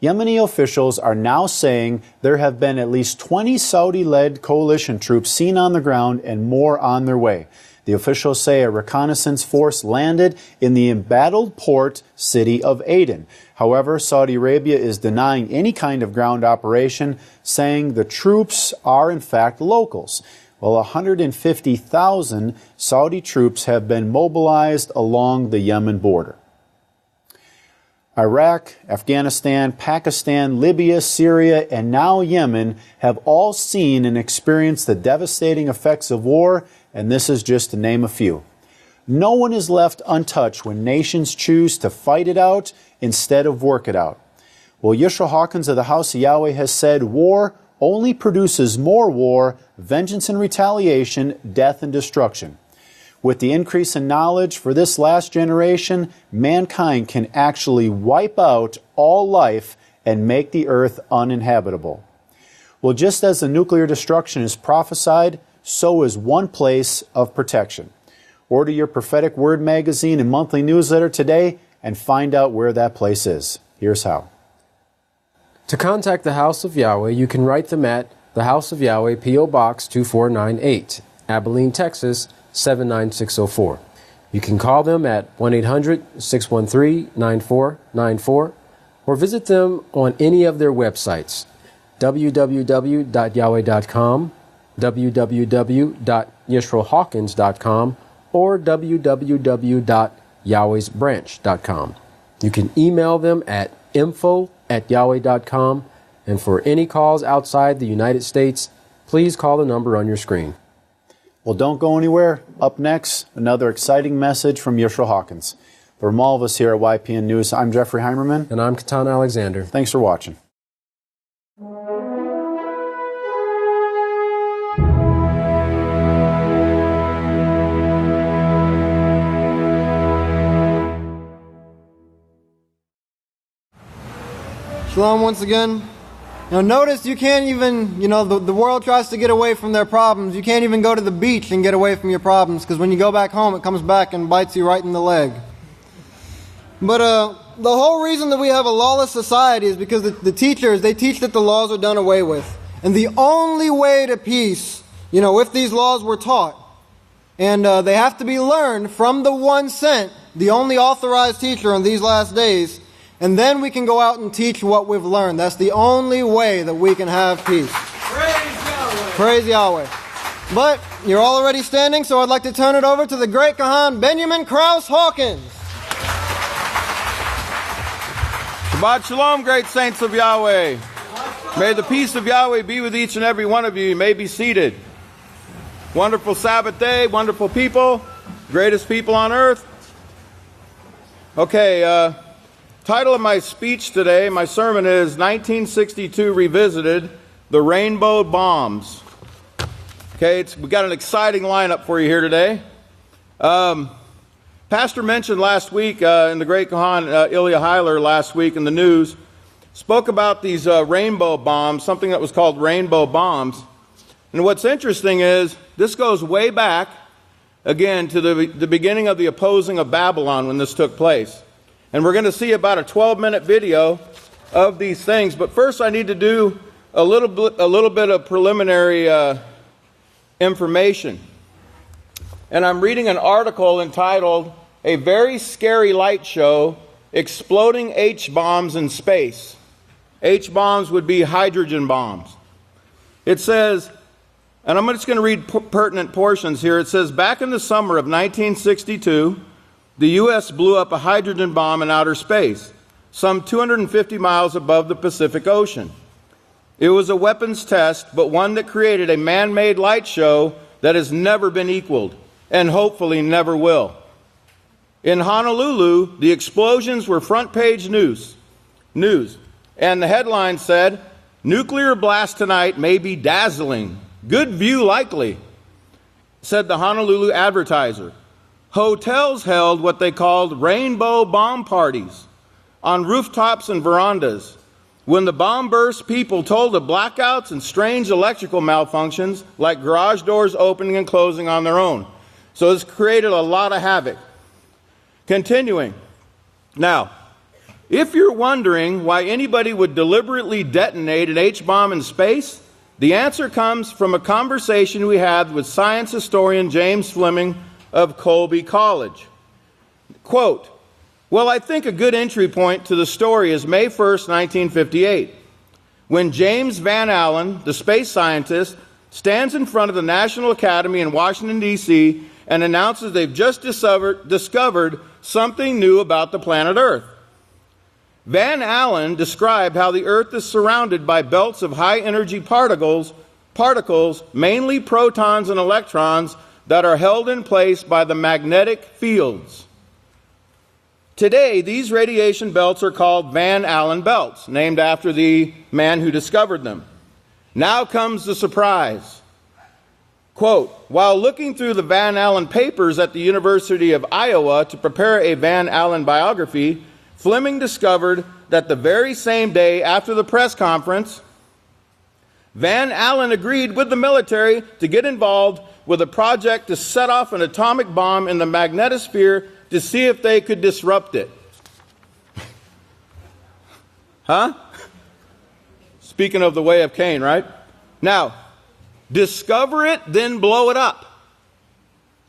Yemeni officials are now saying there have been at least 20 Saudi-led coalition troops seen on the ground and more on their way. The officials say a reconnaissance force landed in the embattled port city of Aden. However, Saudi Arabia is denying any kind of ground operation, saying the troops are in fact locals. Well, 150,000 Saudi troops have been mobilized along the Yemen border. Iraq, Afghanistan, Pakistan, Libya, Syria, and now Yemen have all seen and experienced the devastating effects of war, and this is just to name a few. No one is left untouched when nations choose to fight it out instead of work it out. Well, Yisrayl Hawkins of the House of Yahweh has said war only produces more war, vengeance and retaliation, death and destruction. With the increase in knowledge for this last generation, mankind can actually wipe out all life and make the earth uninhabitable. Well, just as the nuclear destruction is prophesied, so is one place of protection. Order your Prophetic Word magazine and monthly newsletter today and find out where that place is. Here's how. To contact the House of Yahweh, you can write them at the House of Yahweh, P.O. Box 2498, Abilene, Texas 79604. You can call them at 1-800-613-9494 or visit them on any of their websites, www.yahweh.com, www.yisraelhawkins.com, or www.yahwehsbranch.com. You can email them at info@yahweh.com, and for any calls outside the United States, please call the number on your screen. Well, don't go anywhere. Up next, another exciting message from Yisrayl Hawkins. From all of us here at YPN News, I'm Jeffrey Heimerman. And I'm Katan Alexander. Thanks for watching. Shalom once again. Now notice you can't even, the world tries to get away from their problems. You can't even go to the beach and get away from your problems, because when you go back home, it comes back and bites you right in the leg. But the whole reason that we have a lawless society is because the teachers, they teach that the laws are done away with. And the only way to peace, if these laws were taught, and they have to be learned from the one sent, the only authorized teacher in these last days, and then we can go out and teach what we've learned. That's the only way that we can have peace. Praise Yahweh. Praise Yahweh. But you're all already standing, so I'd like to turn it over to the great Kahan Benjamin Krause Hawkins. Shabbat Shalom, great saints of Yahweh. May the peace of Yahweh be with each and every one of you. You may be seated. Wonderful Sabbath day, wonderful people, greatest people on earth. Okay, title of my speech today, my sermon is 1962 Revisited, The Rainbow Bombs. Okay, we got an exciting lineup for you here today. Pastor mentioned last week in the great Kahan Ilya Heiler last week in the news spoke about these rainbow bombs, something that was called rainbow bombs. And what's interesting is this goes way back, again, to the beginning of the opposing of Babylon when this took place. And we're going to see about a 12-minute video of these things. But first I need to do a little bit of preliminary information. And I'm reading an article entitled, "A Very Scary Light Show, Exploding H-Bombs in Space." H-bombs would be hydrogen bombs. It says, and I'm just going to read pertinent portions here. It says, back in the summer of 1962, the U.S. blew up a hydrogen bomb in outer space, some 250 miles above the Pacific Ocean. It was a weapons test, but one that created a man-made light show that has never been equaled, and hopefully never will. In Honolulu, the explosions were front-page news, and the headline said, "Nuclear blast tonight may be dazzling. Good view likely," said the Honolulu Advertiser. Hotels held what they called rainbow bomb parties on rooftops and verandas. When the bomb burst, people told of blackouts and strange electrical malfunctions, like garage doors opening and closing on their own. So this created a lot of havoc. Continuing. Now, if you're wondering why anybody would deliberately detonate an H-bomb in space, the answer comes from a conversation we had with science historian James Fleming of Colby College. Quote, "Well, I think a good entry point to the story is May 1st, 1958, when James Van Allen, the space scientist, stands in front of the National Academy in Washington, D.C., and announces they've just discovered something new about the planet Earth. Van Allen described how the Earth is surrounded by belts of high-energy particles, mainly protons and electrons, that are held in place by the magnetic fields. Today, these radiation belts are called Van Allen belts, named after the man who discovered them. Now comes the surprise. Quote, while looking through the Van Allen papers at the University of Iowa to prepare a Van Allen biography, Fleming discovered that the very same day after the press conference, Van Allen agreed with the military to get involved with a project to set off an atomic bomb in the magnetosphere to see if they could disrupt it. Huh? Speaking of the way of Cain, right? Now, discover it, then blow it up.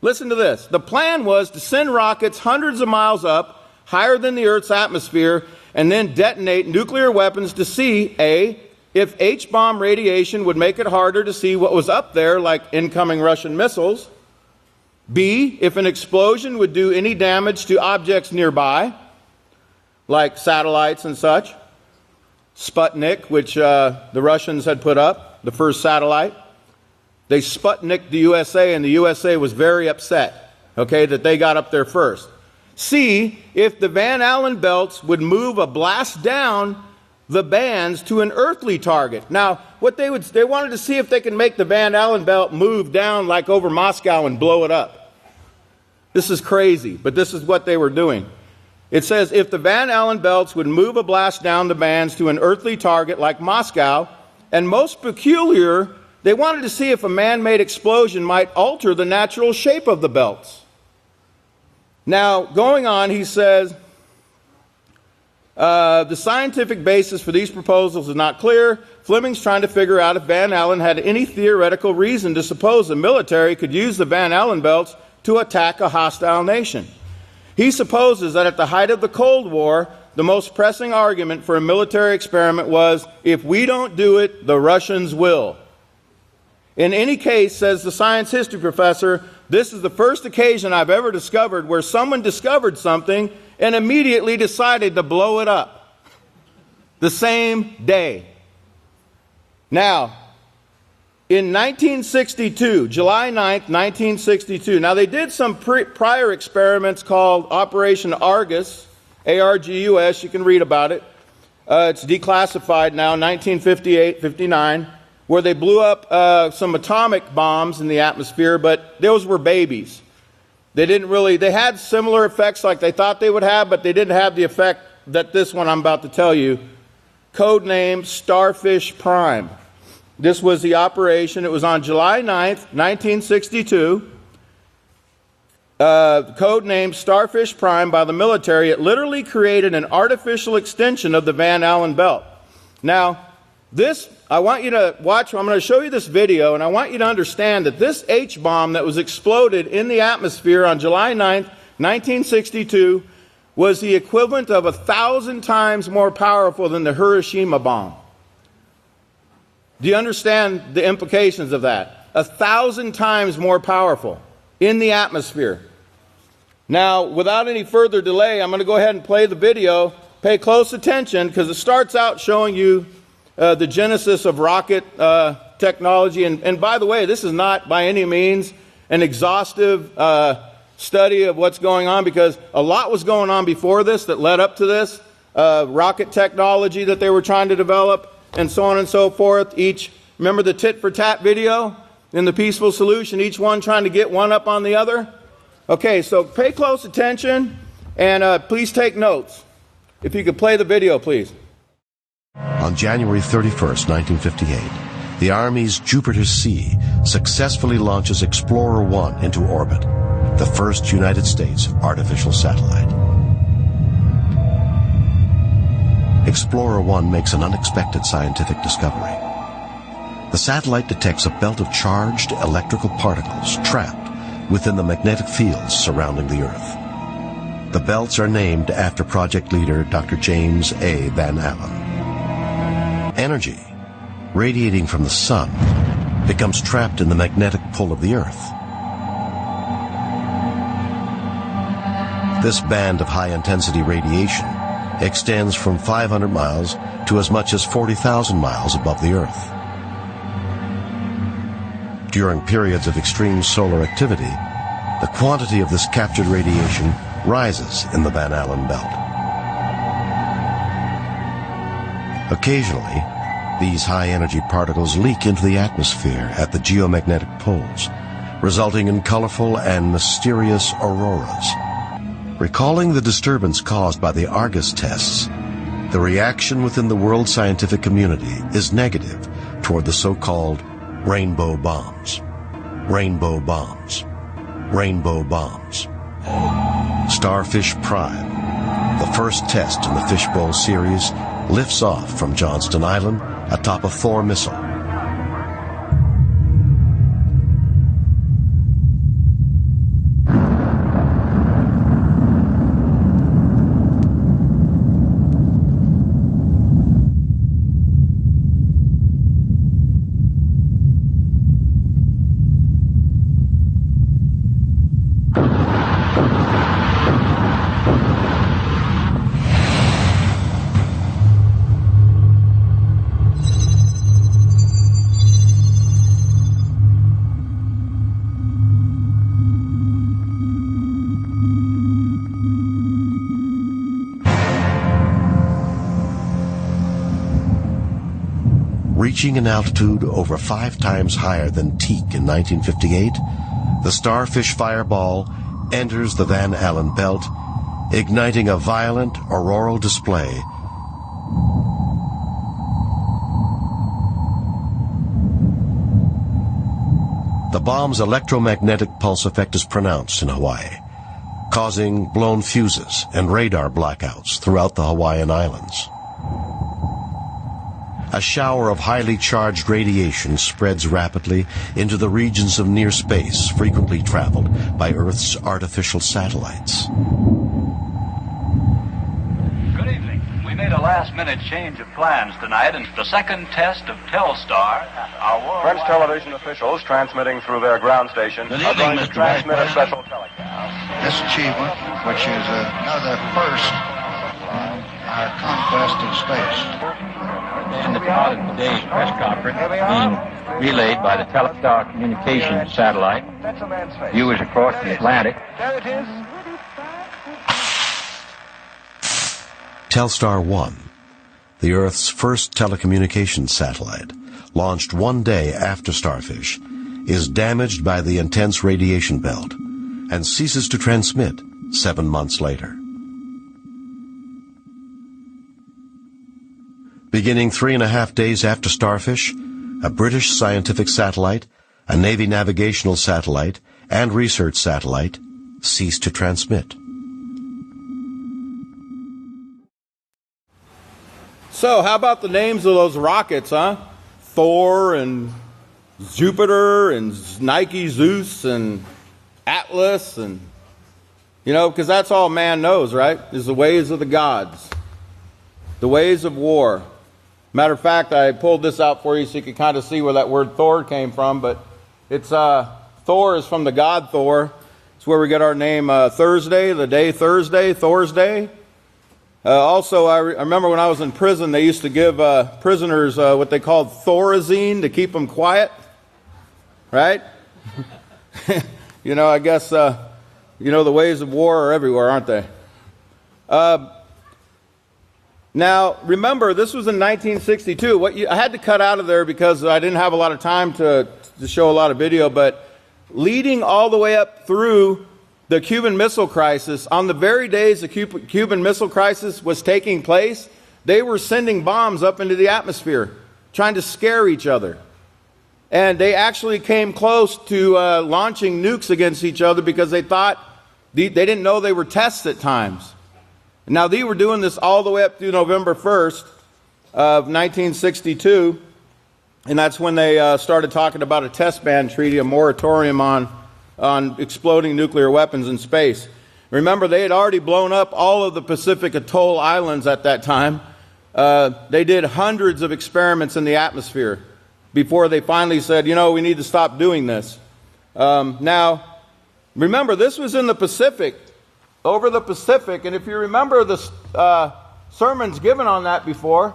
Listen to this. The plan was to send rockets hundreds of miles up, higher than the Earth's atmosphere, and then detonate nuclear weapons to see, A, if H-bomb radiation would make it harder to see what was up there, like incoming Russian missiles. B, if an explosion would do any damage to objects nearby, like satellites and such. Sputnik, which the Russians had put up, the first satellite. They Sputniked the USA, and the USA was very upset, okay, that they got up there first. C, if the Van Allen belts would move a blast down the bands to an earthly target. Now, what they wanted to see if they could make the Van Allen belt move down like over Moscow and blow it up. This is crazy, but this is what they were doing. It says, if the Van Allen belts would move a blast down the bands to an earthly target like Moscow, and most peculiar, they wanted to see if a man-made explosion might alter the natural shape of the belts. Now, going on, he says, the scientific basis for these proposals is not clear. Fleming's trying to figure out if Van Allen had any theoretical reason to suppose the military could use the Van Allen belts to attack a hostile nation. He supposes that at the height of the Cold War, the most pressing argument for a military experiment was, if we don't do it, the Russians will. In any case, says the science history professor, this is the first occasion I've ever discovered where someone discovered something and immediately decided to blow it up the same day. Now, in 1962, July 9th, 1962, now they did some prior experiments called Operation Argus, A-R-G-U-S, you can read about it. It's declassified now, 1958-59, where they blew up some atomic bombs in the atmosphere, but those were babies. They had similar effects like they thought they would have, but they didn't have the effect that this one I'm about to tell you codenamed Starfish Prime. This was the operation. It was on July 9th, 1962. Codenamed Starfish Prime by the military. It literally created an artificial extension of the Van Allen belt. Now, this, I want you to watch. I'm going to show you this video, and I want you to understand that this H-bomb that was exploded in the atmosphere on July 9th, 1962, was the equivalent of 1,000 times more powerful than the Hiroshima bomb. Do you understand the implications of that? 1,000 times more powerful in the atmosphere. Now, without any further delay, I'm going to go ahead and play the video. Pay close attention, because it starts out showing you the genesis of rocket technology. And by the way, this is not by any means an exhaustive study of what's going on, because a lot was going on before this that led up to this. Rocket technology that they were trying to develop, and so on and so forth. Remember the tit-for-tat video in the peaceful solution, each one trying to get one up on the other? Okay, so pay close attention, and please take notes. If you could play the video, please. On January 31st, 1958, the Army's Jupiter-C successfully launches Explorer 1 into orbit, the first United States artificial satellite. Explorer 1 makes an unexpected scientific discovery. The satellite detects a belt of charged electrical particles trapped within the magnetic fields surrounding the Earth. The belts are named after project leader Dr. James A. Van Allen. Energy, radiating from the sun, becomes trapped in the magnetic pull of the Earth. This band of high-intensity radiation extends from 500 miles to as much as 40,000 miles above the Earth. During periods of extreme solar activity, the quantity of this captured radiation rises in the Van Allen belt. Occasionally, these high-energy particles leak into the atmosphere at the geomagnetic poles, resulting in colorful and mysterious auroras. Recalling the disturbance caused by the Argus tests, the reaction within the world scientific community is negative toward the so-called rainbow bombs. Rainbow bombs. Rainbow bombs. Starfish Prime, the first test in the Fishbowl series, lifts off from Johnston Island atop a Thor missile. Reaching an altitude over 5 times higher than Teak in 1958, the Starfish Fireball enters the Van Allen belt, igniting a violent auroral display. The bomb's electromagnetic pulse effect is pronounced in Hawaii, causing blown fuses and radar blackouts throughout the Hawaiian Islands. A shower of highly charged radiation spreads rapidly into the regions of near space frequently traveled by Earth's artificial satellites. Good evening. We made a last-minute change of plans tonight, and the second test of Telstar, our worldwide... French television officials transmitting through their ground station are going to transmit a special telecast. This achievement, which is another first on our conquest of space. And the part of today's press conference being relayed by the Telstar communications satellite, viewers across the Atlantic. There it is. Telstar 1, the Earth's first telecommunications satellite, launched one day after Starfish, is damaged by the intense radiation belt and ceases to transmit 7 months later. Beginning 3.5 days after Starfish, a British scientific satellite, a Navy navigational satellite, and research satellite ceased to transmit. So, how about the names of those rockets, huh? Thor and Jupiter and Nike Zeus and Atlas and, because that's all man knows, right? Is the ways of the gods, the ways of war. Matter of fact, I pulled this out for you so you could kind of see where that word Thor came from, but it's Thor is from the god Thor. It's where we get our name Thursday, the day Thursday, Thor's Day. Also, I remember when I was in prison, they used to give prisoners what they called Thorazine to keep them quiet, right? I guess, the ways of war are everywhere, aren't they? Now, remember, this was in 1962. I had to cut out of there because I didn't have a lot of time to show a lot of video, but leading all the way up through the Cuban Missile Crisis, on the very days the Cuban Missile Crisis was taking place, they were sending bombs up into the atmosphere, trying to scare each other. And they actually came close to launching nukes against each other because they thought, they didn't know they were tests at times. Now, they were doing this all the way up through November 1st of 1962, and that's when they started talking about a test ban treaty, a moratorium on exploding nuclear weapons in space. Remember, they had already blown up all of the Pacific Atoll Islands at that time. They did hundreds of experiments in the atmosphere before they finally said, we need to stop doing this. Now, remember, this was in the Pacific, over the Pacific, and if you remember the sermons given on that before,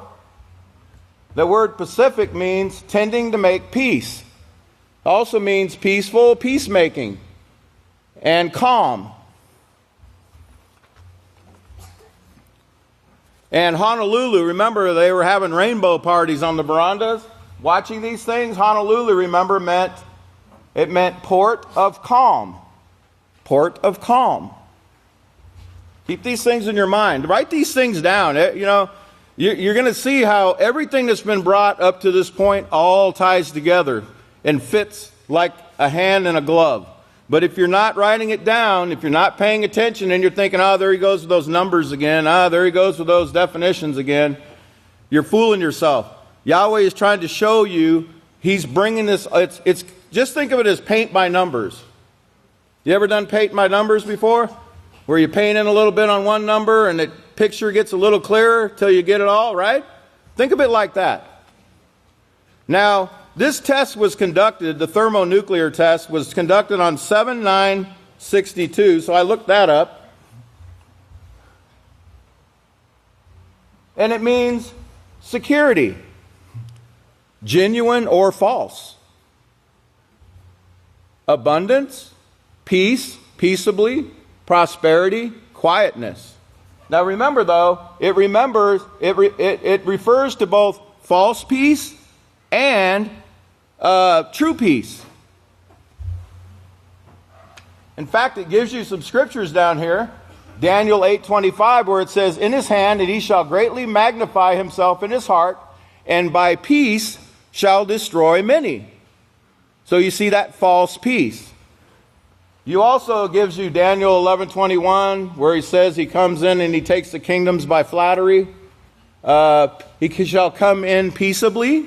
the word Pacific means tending to make peace. It also means peaceful, peacemaking, and calm. And Honolulu, remember, they were having rainbow parties on the verandas. Watching these things, Honolulu, remember, meant port of calm. Port of calm. Keep these things in your mind. Write these things down. You're going to see how everything that's been brought up to this point all ties together and fits like a hand in a glove. But if you're not writing it down, if you're not paying attention and you're thinking, there he goes with those numbers again, there he goes with those definitions again, you're fooling yourself. Yahweh is trying to show you, he's bringing this, it's just think of it as paint by numbers. You ever done paint by numbers before? Where you paint in a little bit on one number and the picture gets a little clearer till you get it all, right? Think of it like that. Now, this test was conducted, the thermonuclear test was conducted on 7/9/62, so I looked that up. And it means security, genuine or false. Abundance, peace, peaceably, prosperity, quietness. Now remember though, it refers to both false peace and true peace. In fact, it gives you some scriptures down here. Daniel 8:25, where it says, "In his hand, and he shall greatly magnify himself in his heart, and by peace shall destroy many." So you see that false peace. You also gives you Daniel 11:21, where he says he comes in and he takes the kingdoms by flattery. He shall come in peaceably.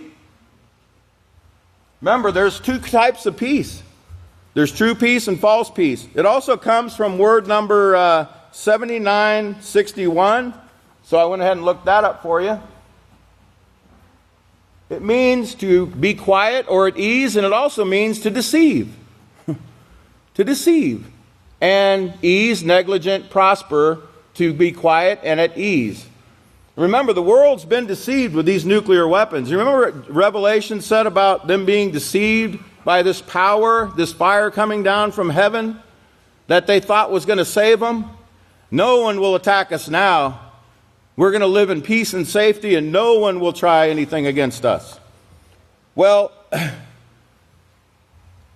Remember, there's two types of peace. There's true peace and false peace. It also comes from word number 7961. So I went ahead and looked that up for you. It means to be quiet or at ease, and it also means to deceive. To deceive. And ease, negligent, prosper, to be quiet and at ease. Remember, the world's been deceived with these nuclear weapons. You remember what Revelation said about them being deceived by this power, this fire coming down from heaven that they thought was going to save them? No one will attack us now. We're going to live in peace and safety, and no one will try anything against us. Well,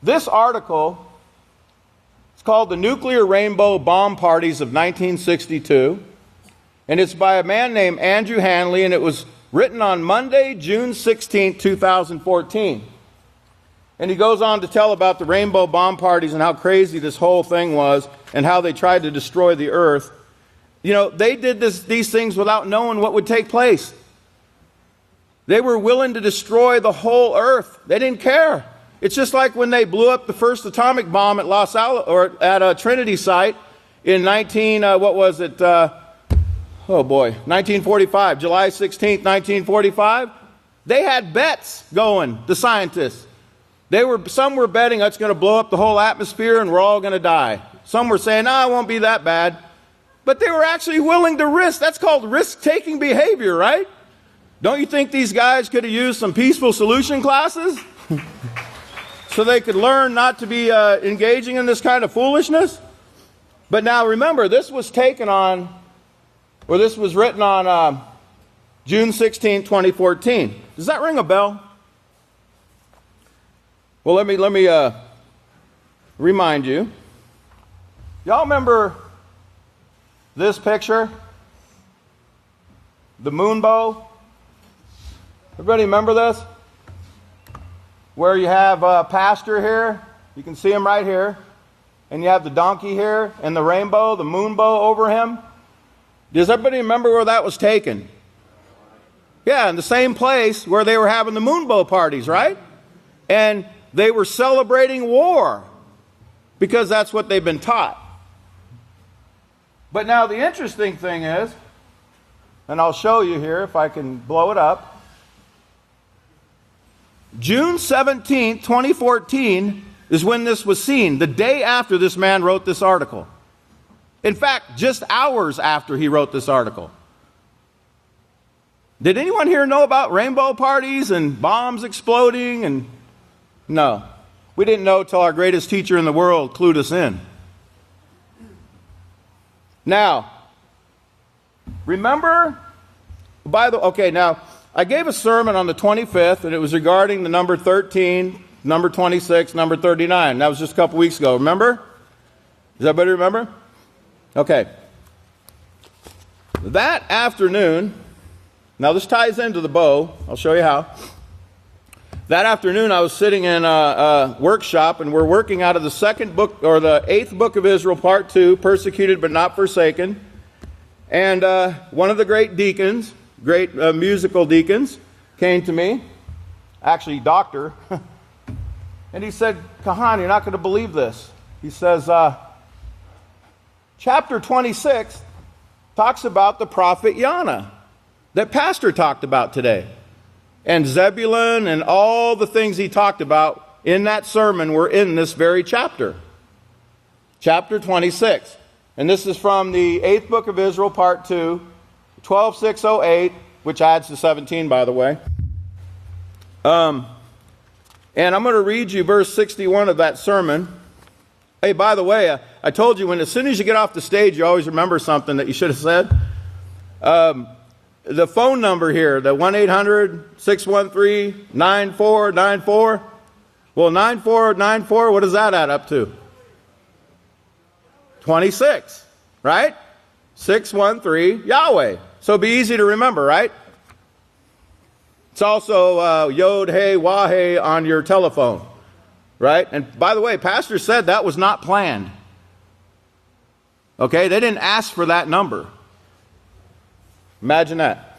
this article, it's called The Nuclear Rainbow Bomb Parties of 1962, and it's by a man named Andrew Hanley, and it was written on Monday, June 16, 2014. And he goes on to tell about the rainbow bomb parties and how crazy this whole thing was and how they tried to destroy the earth. You know, they did these things without knowing what would take place. They were willing to destroy the whole earth. They didn't care. It's just like when they blew up the first atomic bomb at at a Trinity site in 1945, July 16th, 1945. They had bets going, the scientists. Some were betting it's going to blow up the whole atmosphere and we're all going to die. Some were saying, it won't be that bad. But they were actually willing to risk. That's called risk-taking behavior, right? Don't you think these guys could have used some peaceful solution classes? So they could learn not to be engaging in this kind of foolishness? But now remember, this was written on June 16, 2014. Does that ring a bell? Well, let me remind you. Y'all remember this picture? The moon bow? Everybody remember this? Where you have a pastor here, you can see him right here, and you have the donkey here, and the rainbow, the moon bow over him. Does everybody remember where that was taken? Yeah, in the same place where they were having the moon bow parties, right? And they were celebrating war, because that's what they've been taught. But now the interesting thing is, and I'll show you here if I can blow it up, June 17, 2014 is when this was seen, the day after this man wrote this article. In fact, just hours after he wrote this article. Did anyone here know about rainbow parties and bombs exploding? No. We didn't know till our greatest teacher in the world clued us in. Now, remember, now, I gave a sermon on the 25th, and it was regarding the number 13, number 26, number 39. That was just a couple weeks ago. Remember? Does everybody remember? Okay. That afternoon, now this ties into the bow. I'll show you how. That afternoon, I was sitting in a workshop, and we're working out of the second book, or the 8th book of Israel, part 2, persecuted but not forsaken. And one of the great deacons, great musical deacons, came to me, actually doctor, and he said, Kahan, you're not going to believe this. He says, chapter 26 talks about the prophet Yana that Pastor talked about today. And Zebulun and all the things he talked about in that sermon were in this very chapter. Chapter 26. And this is from the 8th book of Israel, part 2, 12:608, which adds to 17, by the way. And I'm going to read you verse 61 of that sermon. Hey, by the way, I told you as soon as you get off the stage, you always remember something that you should have said. The phone number here, the 1-800-613-9494. Well, 9494, what does that add up to? 26, right? 613 Yahweh. So it'd be easy to remember, right? It's also Yod, Hey, Wah, Hey on your telephone, right? And by the way, Pastor said that was not planned. Okay, they didn't ask for that number. Imagine that.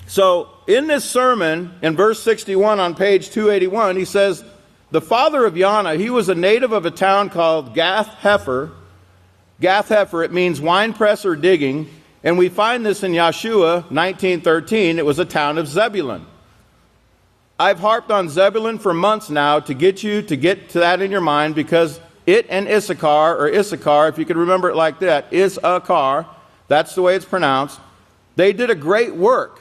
So in this sermon, in verse 61 on page 281, he says, the father of Yana, he was a native of a town called Gath Hefer. Gath Hefer, it means wine press or digging. And we find this in Yeshua 19:13. It was a town of Zebulun. I've harped on Zebulun for months now to get you to get to that in your mind, because it and Issachar, if you could remember it like that, Issachar, that's the way it's pronounced. They did a great work.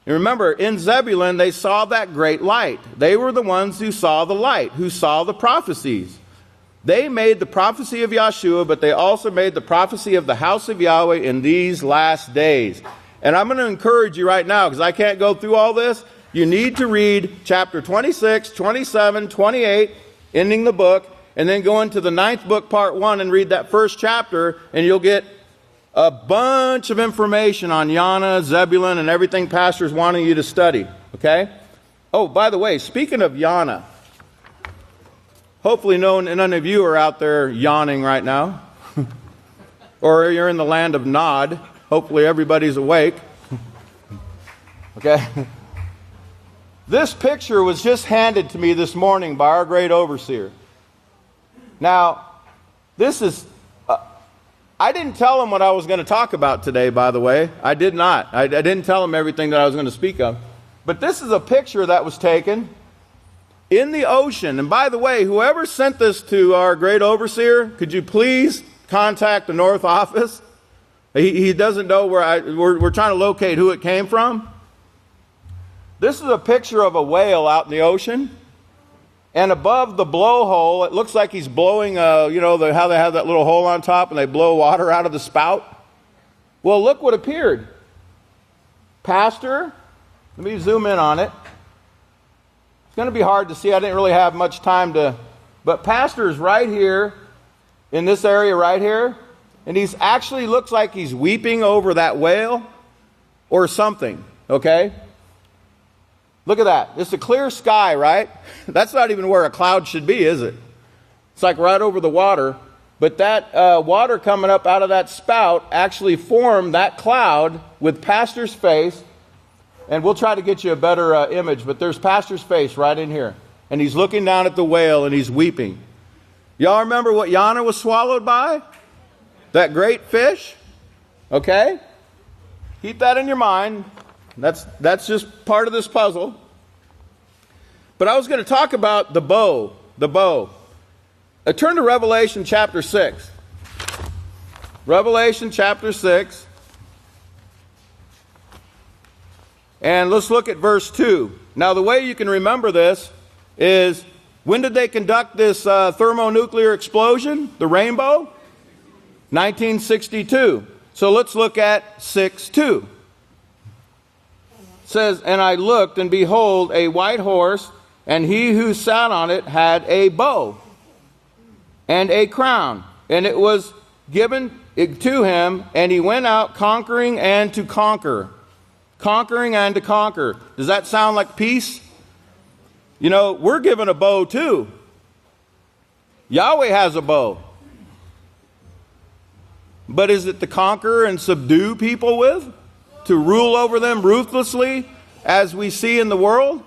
And remember, in Zebulun, they saw that great light. They were the ones who saw the light, who saw the prophecies. They made the prophecy of Yeshua, but they also made the prophecy of the House of Yahweh in these last days. And I'm going to encourage you right now, because I can't go through all this. You need to read chapter 26, 27, 28, ending the book, and then go into the 9th book, part 1, and read that first chapter, and you'll get a bunch of information on Yana, Zebulun, and everything Pastor's wanting you to study. Okay? Oh, by the way, speaking of Yana, hopefully none of you are out there yawning right now. Or you're in the land of Nod. Hopefully everybody's awake. Okay? This picture was just handed to me this morning by our great overseer. Now, this is... I didn't tell him what I was going to talk about today, by the way. I did not. I didn't tell him everything that I was going to speak of. But this is a picture that was taken in the ocean. And by the way, whoever sent this to our great overseer, could you please contact the North office? He doesn't know where we're trying to locate who it came from. This is a picture of a whale out in the ocean. And above the blowhole, it looks like he's blowing, how they have that little hole on top and they blow water out of the spout. Well, look what appeared. Pastor, let me zoom in on it. It's going to be hard to see. I didn't really have much time but Pastor is right here in this area right here. And he's actually looks like he's weeping over that whale or something, okay? Look at that. It's a clear sky, right? That's not even where a cloud should be, is it? It's like right over the water. But that water coming up out of that spout actually formed that cloud with Pastor's face. And we'll try to get you a better image. But there's Pastor's face right in here. And he's looking down at the whale and he's weeping. Y'all remember what Yana was swallowed by? That great fish? Okay? Keep that in your mind. That's just part of this puzzle. But I was going to talk about the bow. The bow. Turn to Revelation chapter 6. Revelation chapter 6. And let's look at verse 2. Now the way you can remember this is, when did they conduct this thermonuclear explosion? The rainbow? 1962. So let's look at 6:2. Says, and I looked, and behold, a white horse, and he who sat on it had a bow and a crown, and it was given to him, and he went out conquering and to conquer. Conquering and to conquer. Does that sound like peace? You know, we're given a bow too. Yahweh has a bow. But is it to conquer and subdue people with? To rule over them ruthlessly, as we see in the world?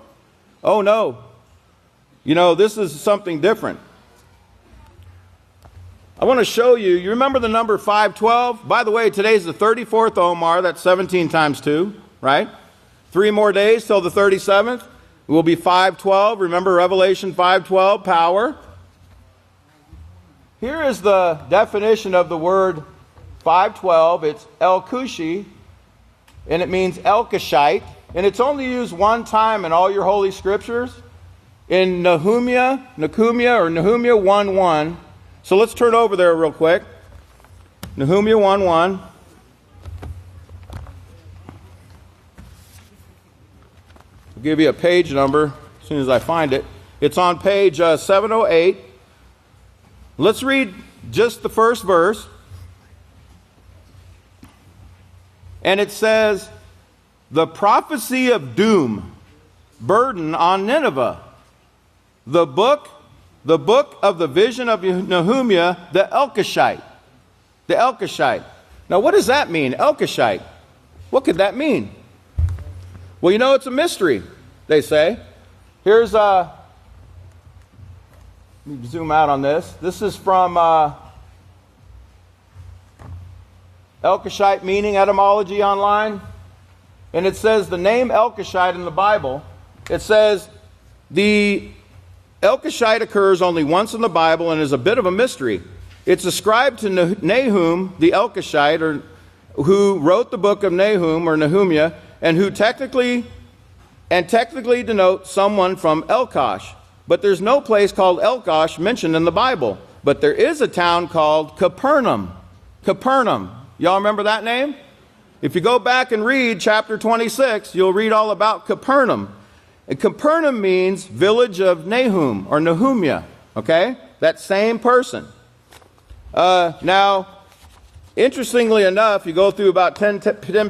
Oh no. You know, this is something different. I want to show you, you remember the number 512? By the way, today's the 34th Omar, that's 17 times 2, right? 3 more days till the 37th. It will be 512. Remember Revelation 512, power. Here is the definition of the word 512. It's El Kushi, and it means Elkashite, and it's only used one time in all your holy scriptures, in Nehemiah 1:1. So let's turn over there real quick. Nehemiah 1:1. I'll give you a page number as soon as I find it. It's on page 708. Let's read just the first verse. And it says, the prophecy of doom, burden on Nineveh. The book of the vision of Nehemiah, the Elkashite. The Elkashite. Now what does that mean, Elkashite? What could that mean? Well, you know, it's a mystery, they say. Here's let me zoom out on this. This is from Elkashite meaning etymology online. And it says the name Elkashite in the Bible, it says the Elkashite occurs only once in the Bible and is a bit of a mystery. It's ascribed to Nahum, the Elkashite, or who wrote the book of Nahum or Nehemiah, and who technically denotes someone from Elkosh. But there's no place called Elkosh mentioned in the Bible. But there is a town called Capernaum. Capernaum. Y'all remember that name? If you go back and read chapter 26, you'll read all about Capernaum. And Capernaum means village of Nahum or Nehemiah. Okay? That same person. Now, Interestingly enough, you go through about 10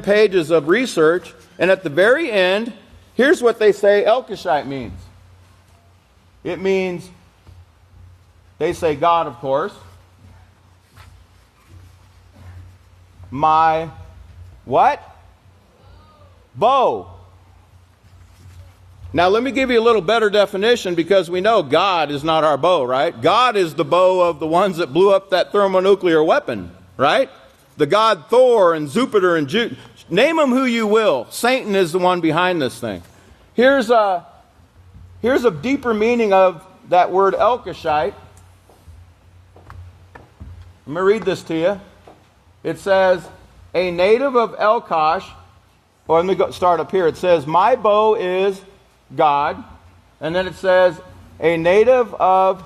pages of research, and at the very end, here's what they say Elkoshite means. It means, they say God, of course. My what? Bow. Now let me give you a little better definition, because we know God is not our bow, right? God is the bow of the ones that blew up that thermonuclear weapon, right? The god Thor and Jupiter and name them who you will. Satan is the one behind this thing. Here's a deeper meaning of that word Elkoshite. Let me read this to you. It says, a native of Elkosh, or let me start up here. It says, my bow is God. And then it says, a native of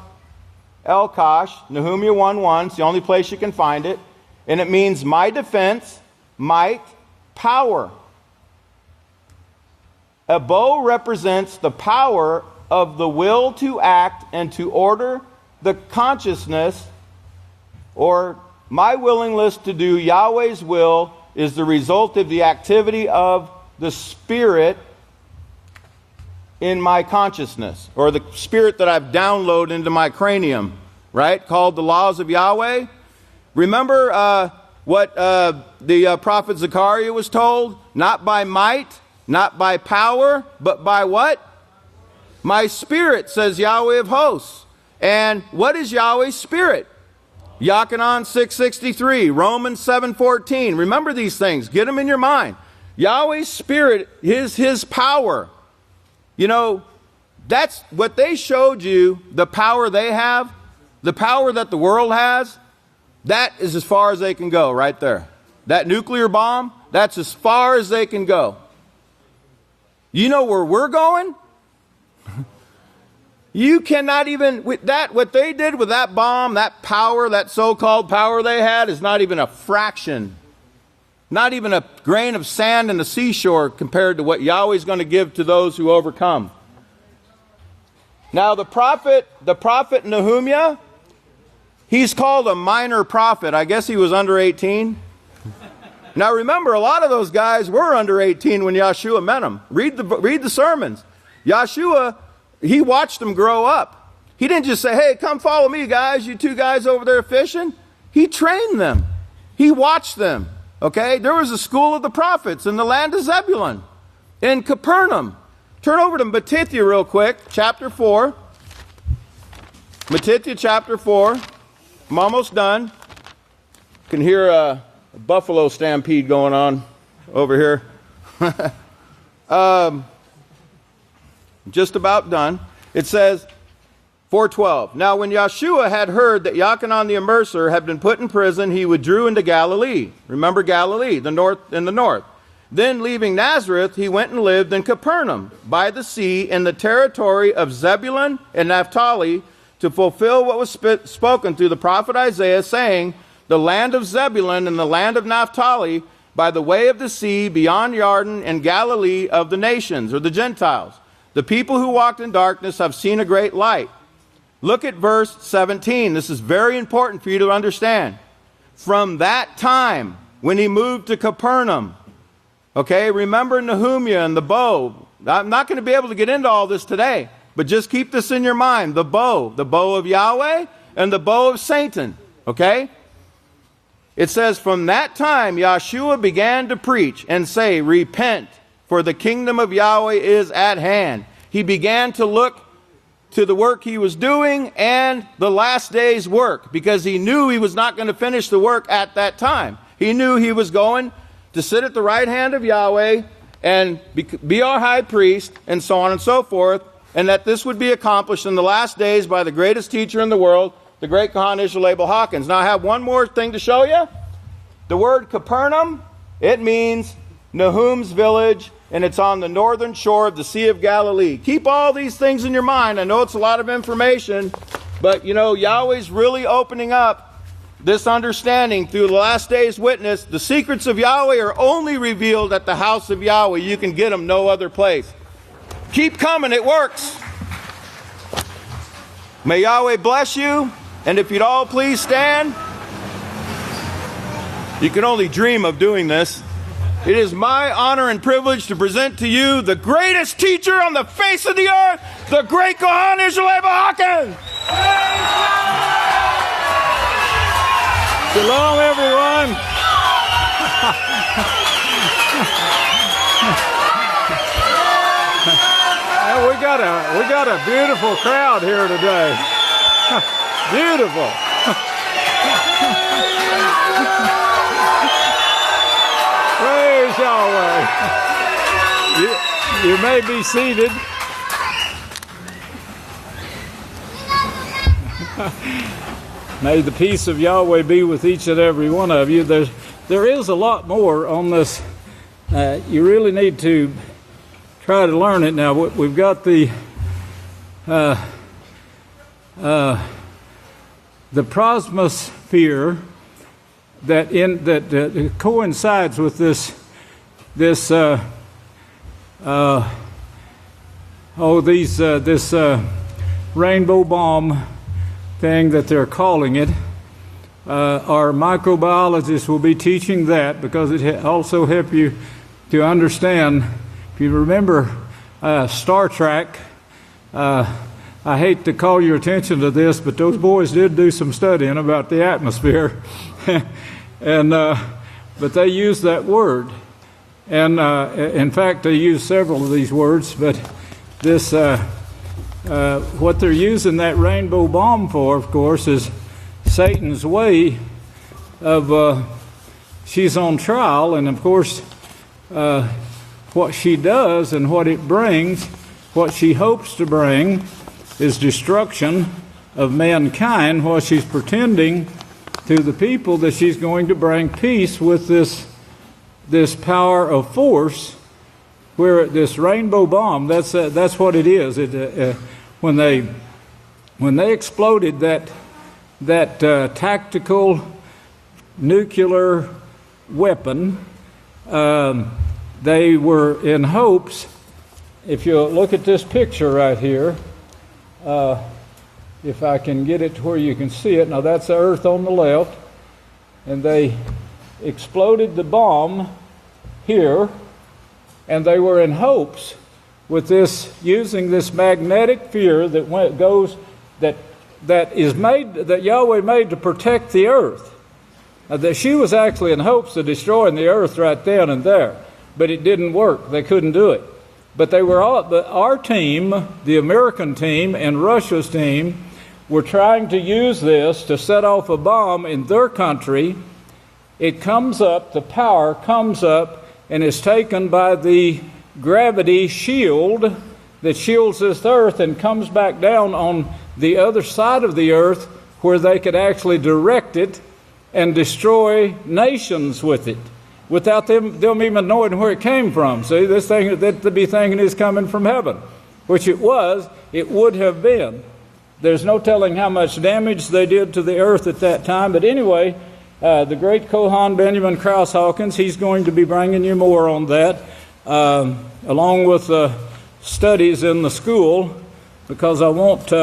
Elkosh, Nehemiah 1:1. It's the only place you can find it. And it means my defense, might, power. A bow represents the power of the will to act and to order the consciousness, or my willingness to do Yahweh's will is the result of the activity of the Spirit in my consciousness, or the Spirit that I've downloaded into my cranium, right? Called the laws of Yahweh. Remember what the prophet Zechariah was told? Not by might, not by power, but by what? My Spirit, says Yahweh of hosts. And what is Yahweh's Spirit? Yochanan 6:63, Romans 7:14. Remember these things. Get them in your mind. Yahweh's Spirit is His power. You know, that's what they showed you, the power they have, the power that the world has. That is as far as they can go right there. That nuclear bomb, that's as far as they can go. You know where we're going? You cannot even, with that, what they did with that bomb, that power, that so-called power they had, is not even a fraction. Not even a grain of sand in the seashore compared to what Yahweh's going to give to those who overcome. Now the prophet Nehemiah, he's called a minor prophet. I guess he was under 18. Now remember, a lot of those guys were under 18 when Yeshua met them. Read the sermons. Yeshua, he watched them grow up. He didn't just say, hey, come follow me, guys, you two guys over there fishing. He trained them. He watched them. Okay? There was a school of the prophets in the land of Zebulun, in Capernaum. Turn over to Matthew real quick, chapter 4. Matthew chapter 4. I'm almost done. You can hear a buffalo stampede going on over here. Just about done. It says, 4:12. Now when Yeshua had heard that Yochanan the Immerser had been put in prison, he withdrew into Galilee. Remember Galilee, in the north. Then leaving Nazareth, he went and lived in Capernaum, by the sea, in the territory of Zebulun and Naphtali, to fulfill what was spoken through the prophet Isaiah, saying, the land of Zebulun and the land of Naphtali, by the way of the sea, beyond Jordan, and Galilee of the nations, or the Gentiles. The people who walked in darkness have seen a great light. Look at verse 17. This is very important for you to understand. From that time, when he moved to Capernaum, okay, remember Nehemiah and the bow. I'm not going to be able to get into all this today, but just keep this in your mind. The bow of Yahweh and the bow of Satan, okay? It says, from that time, Yeshua began to preach and say, repent, for the kingdom of Yahweh is at hand. He began to look to the work he was doing and the last day's work, because he knew he was not going to finish the work at that time. He knew he was going to sit at the right hand of Yahweh and be our high priest, and so on and so forth, and that this would be accomplished in the last days by the greatest teacher in the world, the great Kahan Ishmael Abel Hawkins. Now I have one more thing to show you. The word Capernaum, it means Nahum's village, and it's on the northern shore of the Sea of Galilee. Keep all these things in your mind. I know it's a lot of information, but you know, Yahweh's really opening up this understanding through the last day's witness. The secrets of Yahweh are only revealed at the house of Yahweh. You can get them no other place. Keep coming, it works. May Yahweh bless you, and if you'd all please stand. You can only dream of doing this. It is my honor and privilege to present to you the greatest teacher on the face of the earth, the great Kohan Yisrayl Hawkins. Shalom, everyone. We got a beautiful crowd here today. Beautiful. Praise Yahweh. You may be seated. May the peace of Yahweh be with each and every one of you. There is a lot more on this. You really need to try to learn it. Now we've got the prosmosphere that coincides with this rainbow bomb thing that they're calling it. Our microbiologists will be teaching that because it also help you to understand. If you remember Star Trek, I hate to call your attention to this, but those boys did do some studying about the atmosphere, but they used that word, and in fact they used several of these words. But this, what they're using that rainbow bomb for, of course, is Satan's way of she's on trial, and of course what she does and what it brings, what she hopes to bring, is destruction of mankind, while she's pretending to the people that she's going to bring peace with this power of force, where this rainbow bomb, that's what it is. When they exploded that tactical nuclear weapon, they were in hopes. If you look at this picture right here, if I can get it to where you can see it. Now that's the earth on the left, and they exploded the bomb here, and they were in hopes with this, using this magnetic field that Yahweh made to protect the earth. That she was actually in hopes of destroying the earth right then and there, but it didn't work. They couldn't do it. But our team, the American team and Russia's team, were trying to use this to set off a bomb in their country. It comes up, the power comes up, and is taken by the gravity shield that shields this earth, and comes back down on the other side of the earth, where they could actually direct it and destroy nations with it, without them even knowing where it came from. See, this thing that to be thinking is coming from heaven, which it would have been. There's no telling how much damage they did to the earth at that time. But anyway, the great Kohan Benjamin Krause Hawkins, he's going to be bringing you more on that, along with studies in the school, because I want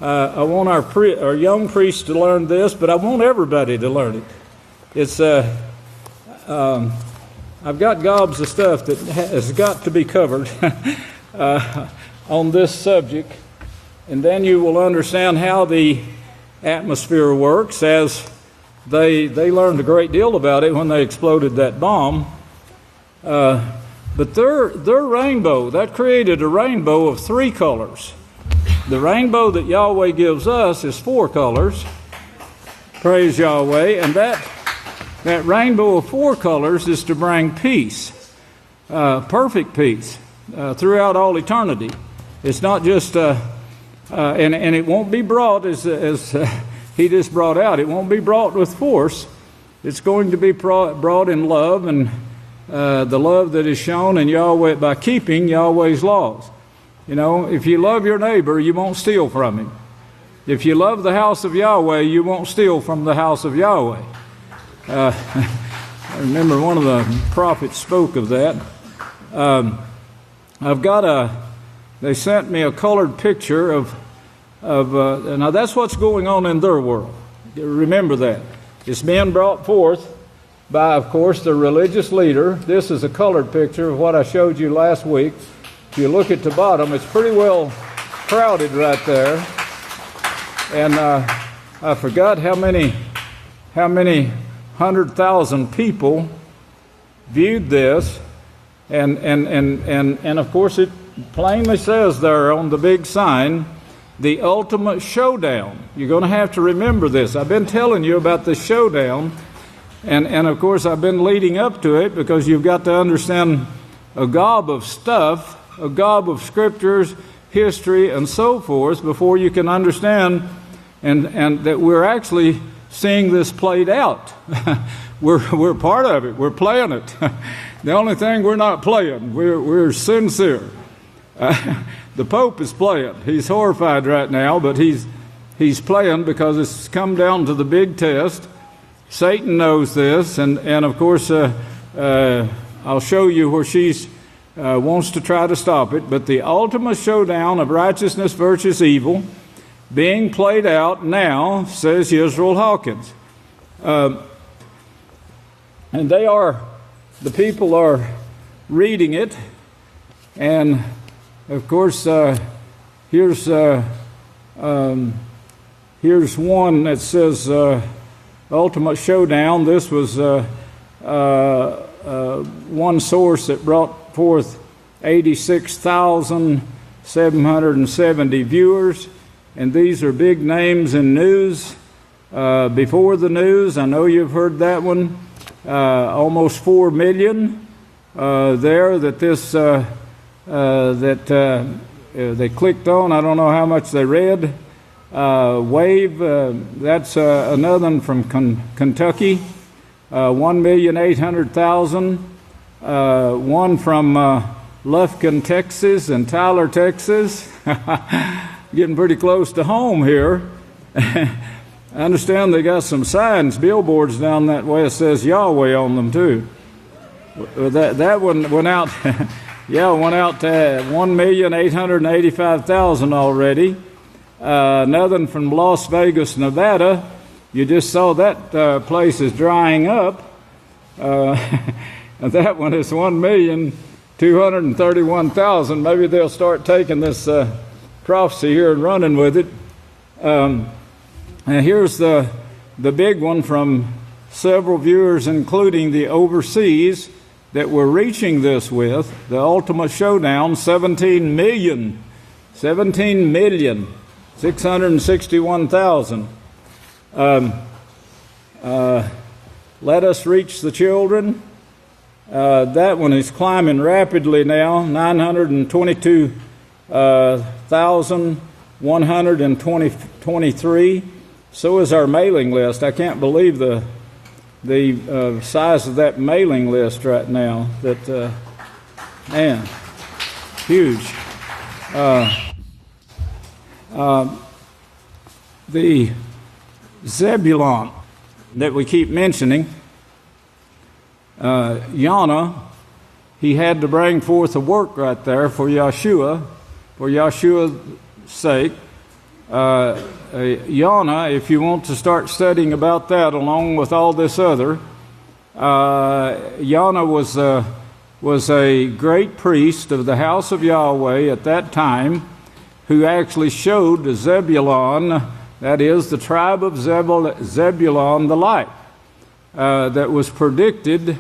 our young priests to learn this, but I want everybody to learn it. It's I've got gobs of stuff that has got to be covered on this subject, and then you will understand how the atmosphere works, as they learned a great deal about it when they exploded that bomb. But their rainbow, that created a rainbow of 3 colors. The rainbow that Yahweh gives us is 4 colors. Praise Yahweh. And that rainbow of 4 colors is to bring peace, perfect peace, throughout all eternity. It's not just, and it won't be brought as he just brought out. It won't be brought with force. It's going to be brought in love, and the love that is shown in Yahweh by keeping Yahweh's laws. You know, if you love your neighbor, you won't steal from him. If you love the house of Yahweh, you won't steal from the house of Yahweh. I remember one of the prophets spoke of that. They sent me a colored picture of now that's what's going on in their world. Remember that. It's being brought forth by, of course, the religious leader. This is a colored picture of what I showed you last week. If you look at the bottom, it's pretty well crowded right there. And I forgot how many 100,000 people viewed this. And of course, it plainly says there on the big sign, the ultimate showdown. You're going to have to remember this. I've been telling you about the showdown. And of course, I've been leading up to it because you've got to understand a gob of stuff, a gob of scriptures, history, and so forth before you can understand and that we're actually seeing this played out. We're part of it. We're playing it. The only thing we're not playing, we're sincere. The Pope is playing. He's horrified right now, but he's playing because it's come down to the big test. Satan knows this, and of course, I'll show you where she's wants to try to stop it. But the ultimate showdown of righteousness versus evil being played out now, says Yisrayl Hawkins. And the people are reading it, and of course, here's one that says Ultimate Showdown. This was one source that brought forth 86,770 viewers, and these are big names in news. Before the news, I know you've heard that one. Almost 4 million there that this they clicked on. I don't know how much they read. Wave, that's another one from Kentucky, 1,800,000. One from Lufkin, Texas, and Tyler, Texas. Getting pretty close to home here. I understand they got some signs, billboards down that way that says Yahweh on them too. That one went out. Yeah, went out to 1,885,000 already. Another one from Las Vegas, Nevada. You just saw that place is drying up. And that one is 1,231,000. Maybe they'll start taking this prophecy here and running with it. And here's the big one from several viewers, including the overseas, that we're reaching this with. The ultimate showdown, 17,661,000. Let us reach the children. That one is climbing rapidly now, 922,123. So is our mailing list. I can't believe the size of that mailing list right now. That man, huge. The Zebulon that we keep mentioning, Yana, he had to bring forth a work right there for Yahshua's sake. Yana, if you want to start studying about that along with all this other, Yana was a great priest of the House of Yahweh at that time, who actually showed Zebulon, that is the tribe of Zebulon, the light that was predicted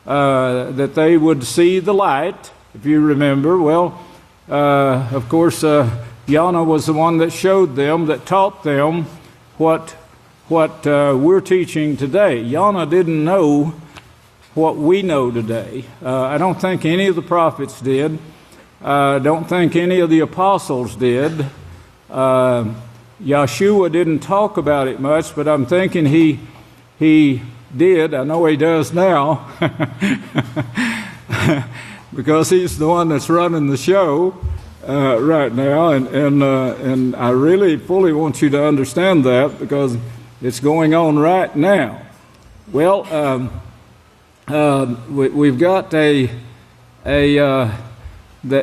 that they would see the light, if you remember. Well, of course, Yana was the one that showed them, that taught them what we're teaching today. Yana didn't know what we know today. I don't think any of the prophets did. I don't think any of the apostles did. Yahshua didn't talk about it much, but I'm thinking he did. I know he does now because he's the one that's running the show right now, and I really fully want you to understand that because it's going on right now. Well, we've got the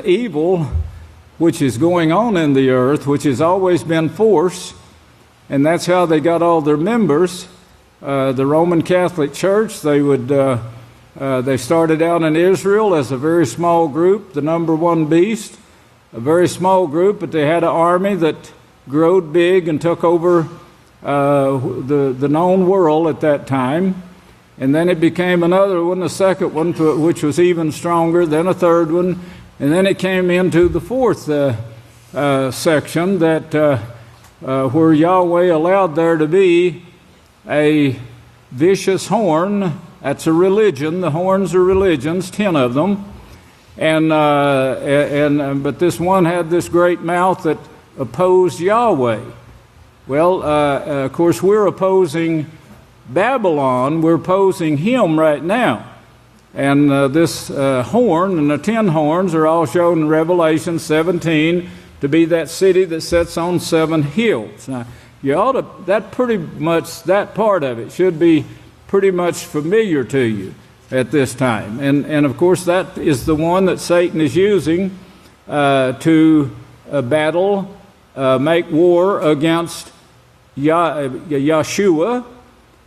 evil which is going on in the earth, which has always been force, and that's how they got all their members. the Roman Catholic Church. They started out in Israel as a very small group, the number one beast, a very small group, but they had an army that grew big and took over the known world at that time. And then it became another one, a second one, which was even stronger, then a third one, and then it came into the fourth section that where Yahweh allowed there to be a vicious horn. That's a religion. The horns are religions, 10 of them. But this one had this great mouth that opposed Yahweh. Well, of course, we're opposing Babylon. We're opposing him right now. And this horn and the 10 horns are all shown in Revelation 17 to be that city that sits on 7 hills. Now, you ought to, that part of it should be pretty much familiar to you at this time. And of course, that is the one that Satan is using to battle, make war against Yeshua,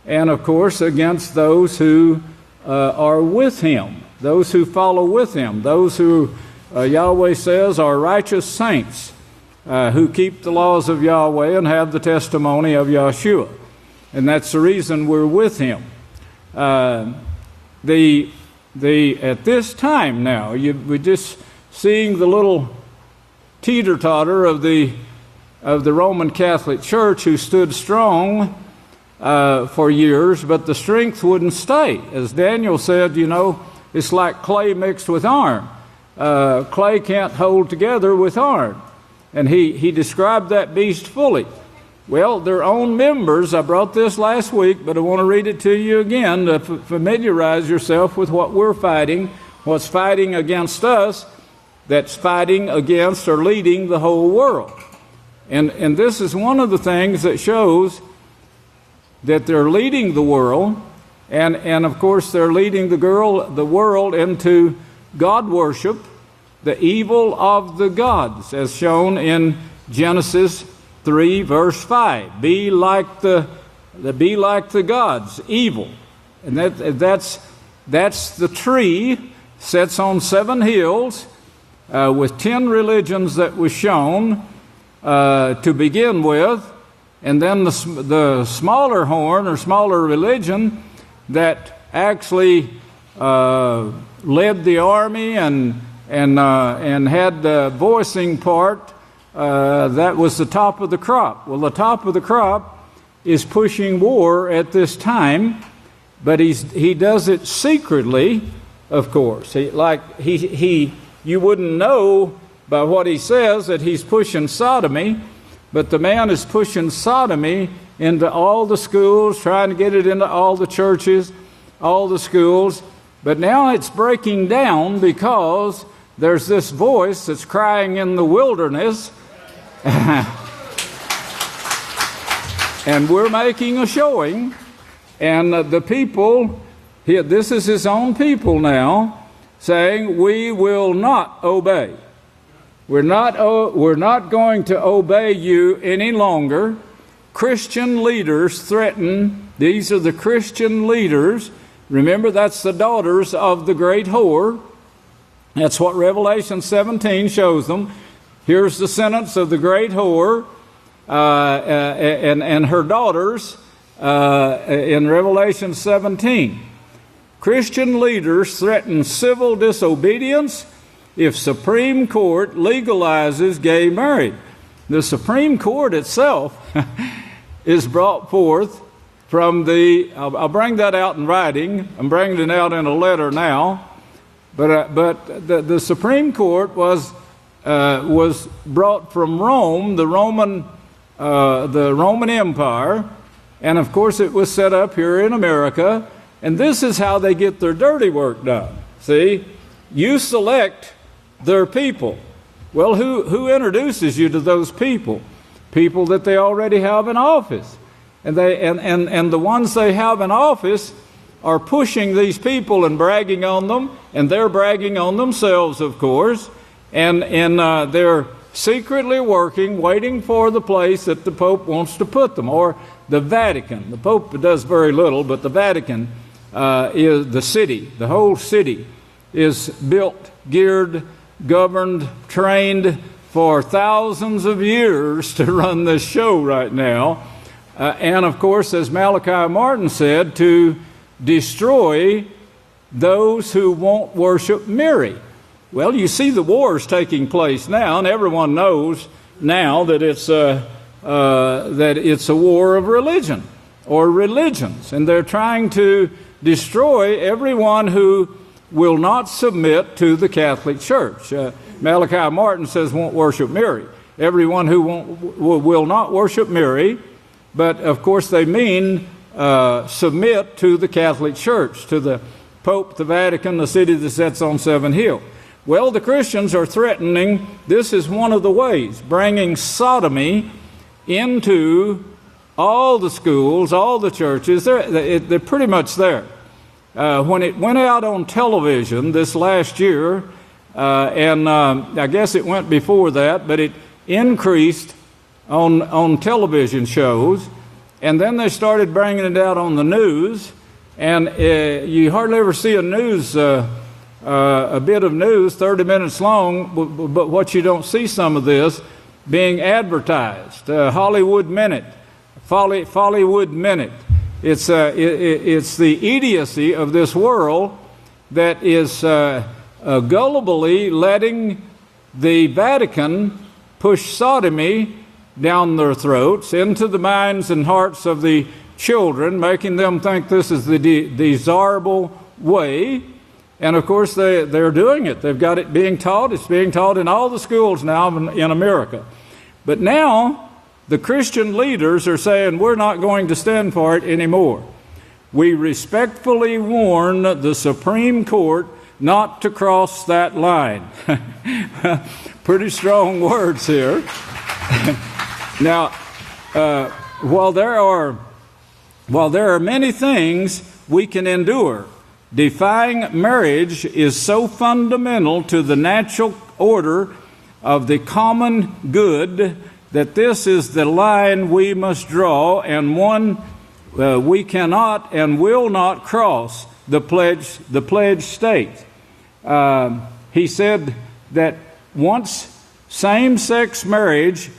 and of course against those who are with him, those who follow with him, those who Yahweh says are righteous saints who keep the laws of Yahweh and have the testimony of Yeshua. And that's the reason we're with him. At this time now, we're just seeing the little teeter-totter of the Roman Catholic Church, who stood strong for years, but the strength wouldn't stay. As Daniel said, it's like clay mixed with iron. Clay can't hold together with iron. And he described that beast fully. Well, their own members, I brought this last week, but I want to read it to you again to familiarize yourself with what we're fighting, what's fighting against us, that's fighting against or leading the whole world. And this is one of the things that shows that they're leading the world, and of course they're leading the world into God worship, the evil of the gods, as shown in Genesis 3 verse 5. Be like the gods, evil. And that's the tree, sits on 7 hills with 10 religions that was shown to begin with, and then the smaller horn or smaller religion that actually led the army and had the voicing part. That was the top of the crop. Well, the top of the crop is pushing war at this time, but he does it secretly, of course. You wouldn't know by what he says that he's pushing sodomy, but the man is pushing sodomy into all the schools, trying to get it into all the churches, all the schools. But now it's breaking down because there's this voice that's crying in the wilderness. And we're making a showing, and the people, this is his own people now, saying, we will not obey. We're not going to obey you any longer. Christian leaders threaten, these are the Christian leaders. Remember, that's the daughters of the great whore. That's what Revelation 17 shows them. Here's the sentence of the great whore and her daughters in Revelation 17. Christian leaders threaten civil disobedience if Supreme Court legalizes gay marriage. The Supreme Court itself is brought forth from I'll bring that out in writing. I'm bringing it out in a letter now. But the Supreme Court was brought from Rome, the Roman Empire, and of course it was set up here in America. And this is how they get their dirty work done. See, you select their people. Well, who introduces you to those people? People that they already have in office, and the ones they have in office are pushing these people and bragging on them, and they're bragging on themselves, of course, and they're secretly working, waiting for the place that the Pope wants to put them, or the Vatican. The Pope does very little, but the Vatican is the city. The whole city is built, geared, governed, trained for thousands of years to run this show right now. And of course, as Malachi Martin said, to destroy those who won't worship Mary. Well, you see the wars taking place now, and everyone knows now that it's a war of religion or religions, and they're trying to destroy everyone who will not submit to the Catholic Church. Malachi Martin says won't worship Mary. Everyone who will not worship Mary, but of course they mean submit to the Catholic Church, to the Pope, the Vatican, the city that sits on Seven Hill. Well, the Christians are threatening, this is one of the ways, bringing sodomy into all the schools, all the churches. They're pretty much there. When it went out on television this last year, and I guess it went before that, but it increased on television shows, and then they started bringing it out on the news, and you hardly ever see a bit of news 30 minutes long, but what you don't see some of this being advertised. Hollywood Minute, Follywood Minute. It's the idiocy of this world that is gullibly letting the Vatican push sodomy down their throats into the minds and hearts of the children, making them think this is the desirable way. And of course they're doing it. They've got it being taught. It's being taught in all the schools now in America. But now the Christian leaders are saying we're not going to stand for it anymore. We respectfully warn the Supreme Court not to cross that line. Pretty strong words here. Now, while there are many things we can endure, defying marriage is so fundamental to the natural order of the common good that this is the line we must draw, and one we cannot and will not cross the pledged state. He said that once same-sex marriage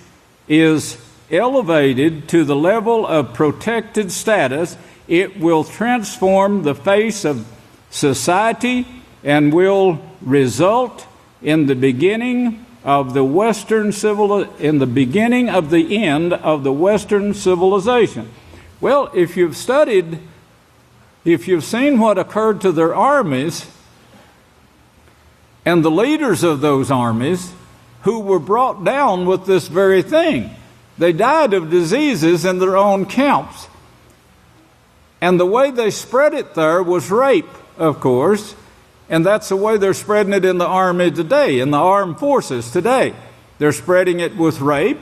is elevated to the level of protected status, it will transform the face of society and will result in the beginning of the end of the Western civilization. Well, if you've seen what occurred to their armies and the leaders of those armies who were brought down with this very thing, they died of diseases in their own camps. And the way they spread it there was rape, of course, and that's the way they're spreading it in the army today, in the armed forces today. They're spreading it with rape,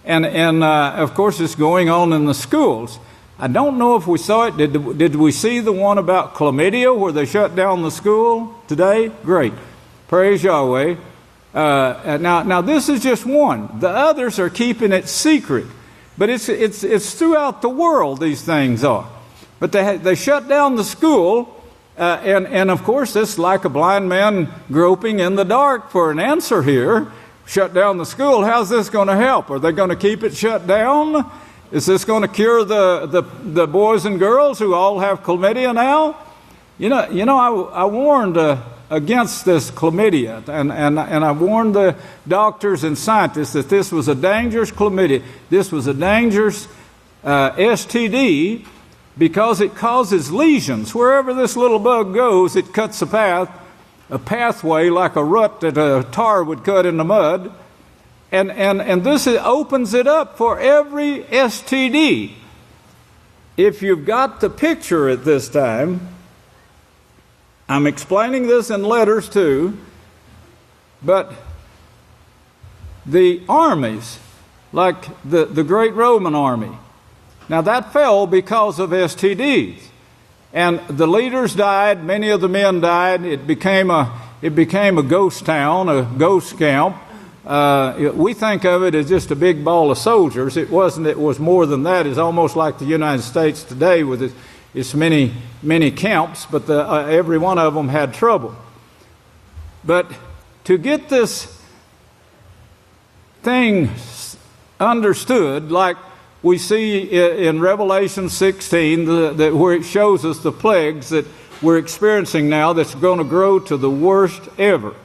and of course it's going on in the schools. I don't know if we saw it. Did we see the one about chlamydia where they shut down the school today? Great. Praise Yahweh. Now this is just one. The others are keeping it secret, but it's throughout the world. These things are, but they shut down the school, and of course it's like a blind man groping in the dark for an answer here. Shut down the school. How's this going to help? Are they going to keep it shut down? Is this going to cure the boys and girls who all have chlamydia now? You know, I warned against this chlamydia, and I warned the doctors and scientists that this was a dangerous chlamydia. This was a dangerous STD because it causes lesions. Wherever this little bug goes, it cuts a pathway like a rut that a tar would cut in the mud. And this opens it up for every STD. If you've got the picture at this time, I'm explaining this in letters too, but the armies, like the great Roman army, now that fell because of STDs. And the leaders died, many of the men died. It became a ghost town, a ghost camp. We think of it as just a big ball of soldiers. It wasn't. It was more than that. It's almost like the United States today with its many camps, but every one of them had trouble. But to get this thing understood, like we see in Revelation 16, where it shows us the plagues that we're experiencing now that's going to grow to the worst ever.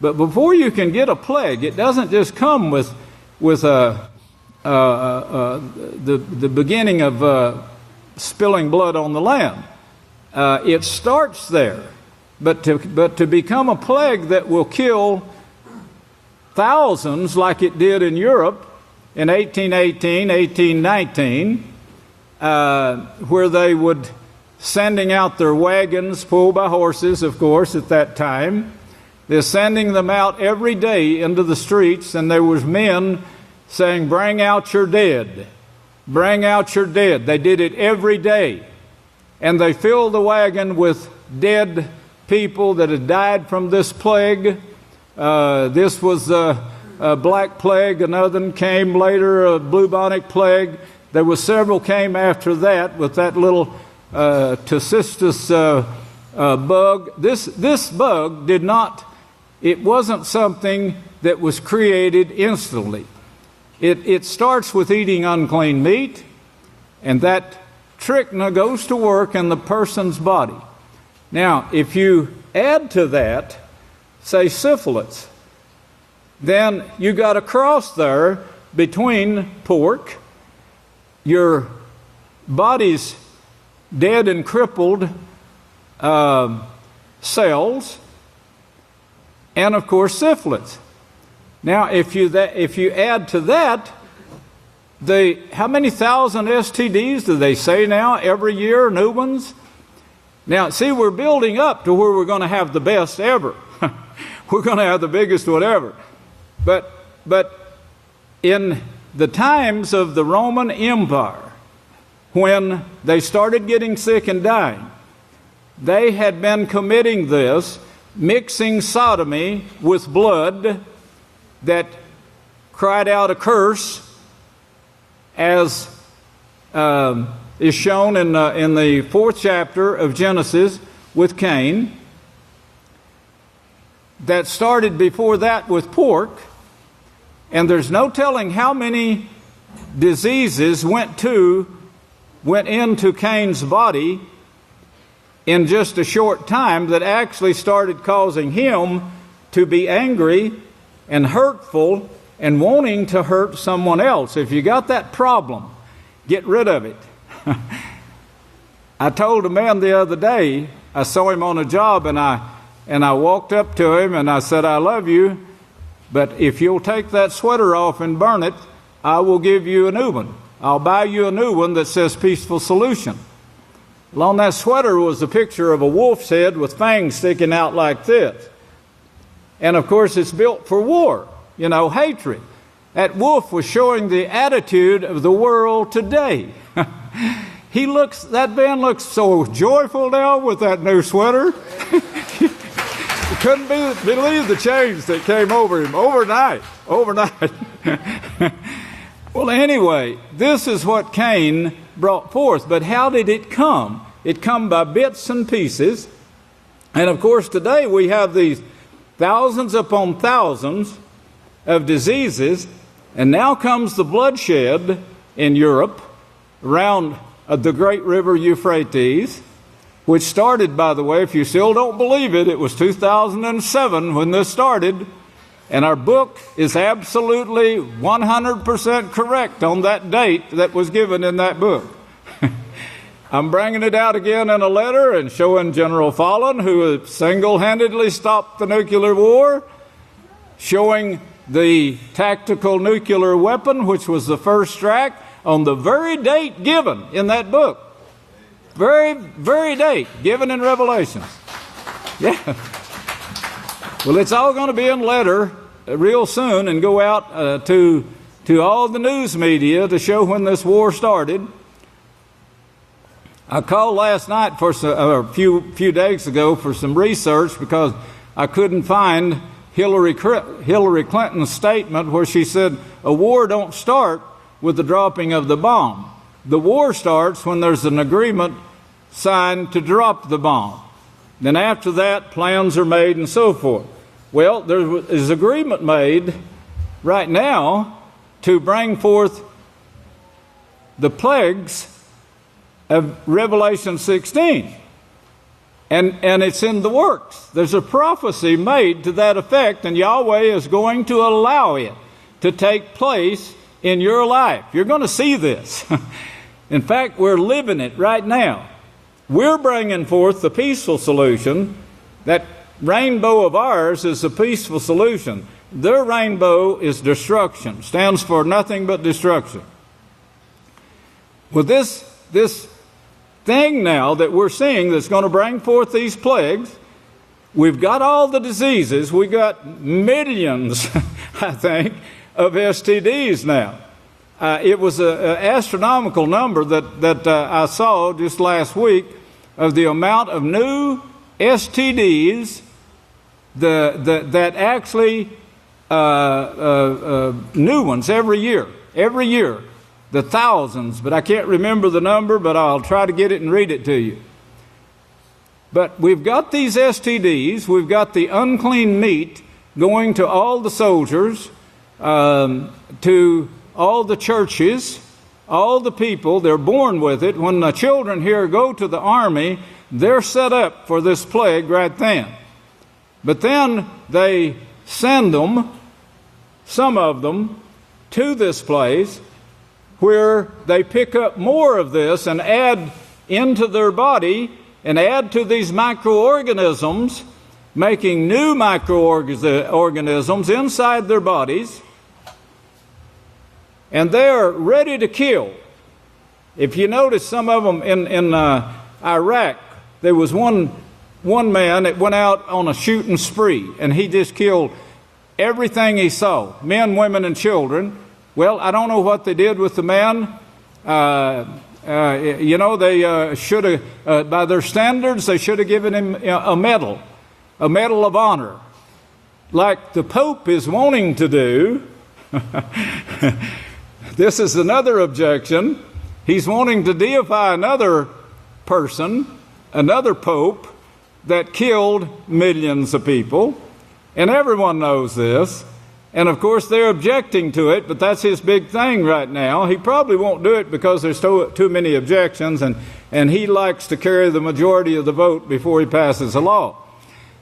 But before you can get a plague, it doesn't just come with the beginning of spilling blood on the land. It starts there. But to become a plague that will kill thousands like it did in Europe in 1818, 1819, where they would sending out their wagons pulled by horses, of course, at that time. They're sending them out every day into the streets, and there was men saying, "Bring out your dead. Bring out your dead." They did it every day. And they filled the wagon with dead people that had died from this plague. This was a black plague. Another one came later, a bubonic plague. There were several came after that with that little Cystis bug. This bug did not, it wasn't something that was created instantly. It starts with eating unclean meat, and that trichina goes to work in the person's body. Now, if you add to that, say, syphilis, then you got a cross there between pork, your body's dead and crippled cells, and of course syphilis. Now, if you add to that, how many thousand STDs do they say now every year, new ones? Now, see, we're building up to where we're going to have the best ever. We're going to have the biggest whatever. But in the times of the Roman Empire, when they started getting sick and dying, they had been committing this, mixing sodomy with blood that cried out a curse, as is shown in the 4th chapter of Genesis with Cain. That started before that with pork, and there's no telling how many diseases went into Cain's body in just a short time that actually started causing him to be angry and hurtful and wanting to hurt someone else. If you got that problem, get rid of it. I told a man the other day, I saw him on a job, and I walked up to him and I said, "I love you, but if you'll take that sweater off and burn it, I will give you a new one. I'll buy you a new one that says Peaceful Solution." Well, on that sweater was a picture of a wolf's head with fangs sticking out like this. And of course, it's built for war, hatred. That wolf was showing the attitude of the world today. That man looks so joyful now with that new sweater. You couldn't believe the change that came over him overnight. Well, anyway, this is what Cain brought forth. But how did it come? It come by bits and pieces. And of course, today we have these thousands upon thousands of diseases. And now comes the bloodshed in Europe around the great river Euphrates, which started, by the way, if you still don't believe it, it was 2007 when this started. And our book is absolutely 100% correct on that date that was given in that book. I'm bringing it out again in a letter and showing General Fallon, who single-handedly stopped the nuclear war, showing the tactical nuclear weapon, which was the first strike, on the very date given in that book. Very, very date given in Revelations. Yeah. Well, it's all going to be in letter real soon and go out to all the news media to show when this war started. I called last night a few days ago for some research because I couldn't find Hillary Clinton's statement where she said, a war don't start with the dropping of the bomb. The war starts when there's an agreement signed to drop the bomb. Then after that, plans are made and so forth. Well, there is agreement made right now to bring forth the plagues of Revelation 16. And it's in the works. There's a prophecy made to that effect, and Yahweh is going to allow it to take place in your life. You're going to see this. In fact, we're living it right now. We're bringing forth the peaceful solution. That rainbow of ours is a peaceful solution. Their rainbow is destruction, stands for nothing but destruction. Well, this thing now that we're seeing that's going to bring forth these plagues, we've got all the diseases. We got millions, I think, of STDs now. It was an astronomical number that I saw just last week of the amount of new STDs that actually new ones every year. The thousands, but I can't remember the number, but I'll try to get it and read it to you. But we've got these STDs, we've got the unclean meat going to all the soldiers, to all the churches, all the people. They're born with it. When the children here go to the army, they're set up for this plague right then. But then they send them, some of them, to this place where they pick up more of this and add into their body and add to these microorganisms, making new microorganisms inside their bodies, and they're ready to kill. If you notice some of them in Iraq, there was one man that went out on a shooting spree, and he just killed everything he saw, men, women, and children. Well, I don't know what they did with the man. They should have, by their standards, they should have given him a medal of honor, like the Pope is wanting to do. This is another objection. He's wanting to deify another person, another Pope, that killed millions of people, and everyone knows this. And of course, they're objecting to it, but that's his big thing right now. He probably won't do it because there's too many objections, and he likes to carry the majority of the vote before he passes a law.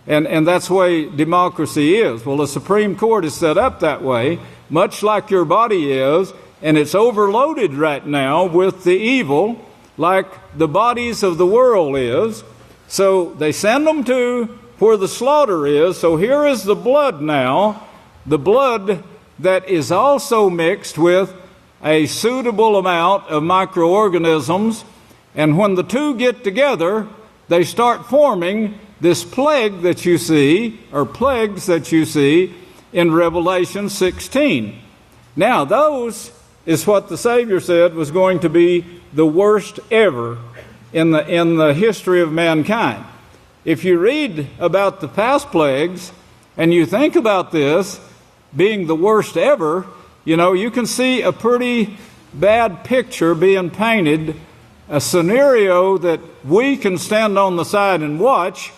And that's the way democracy is. Well, the Supreme Court is set up that way, much like your body is, and it's overloaded right now with the evil, like the bodies of the world is. So they send them to where the slaughter is. So here is the blood now, the blood that is also mixed with a suitable amount of microorganisms. And when the two get together, they start forming this plague that you see, or plagues that you see in Revelation 16. Now, those is what the Savior said was going to be the worst ever in the history of mankind. If you read about the past plagues and you think about this being the worst ever, you can see a pretty bad picture being painted, a scenario that we can stand on the side and watch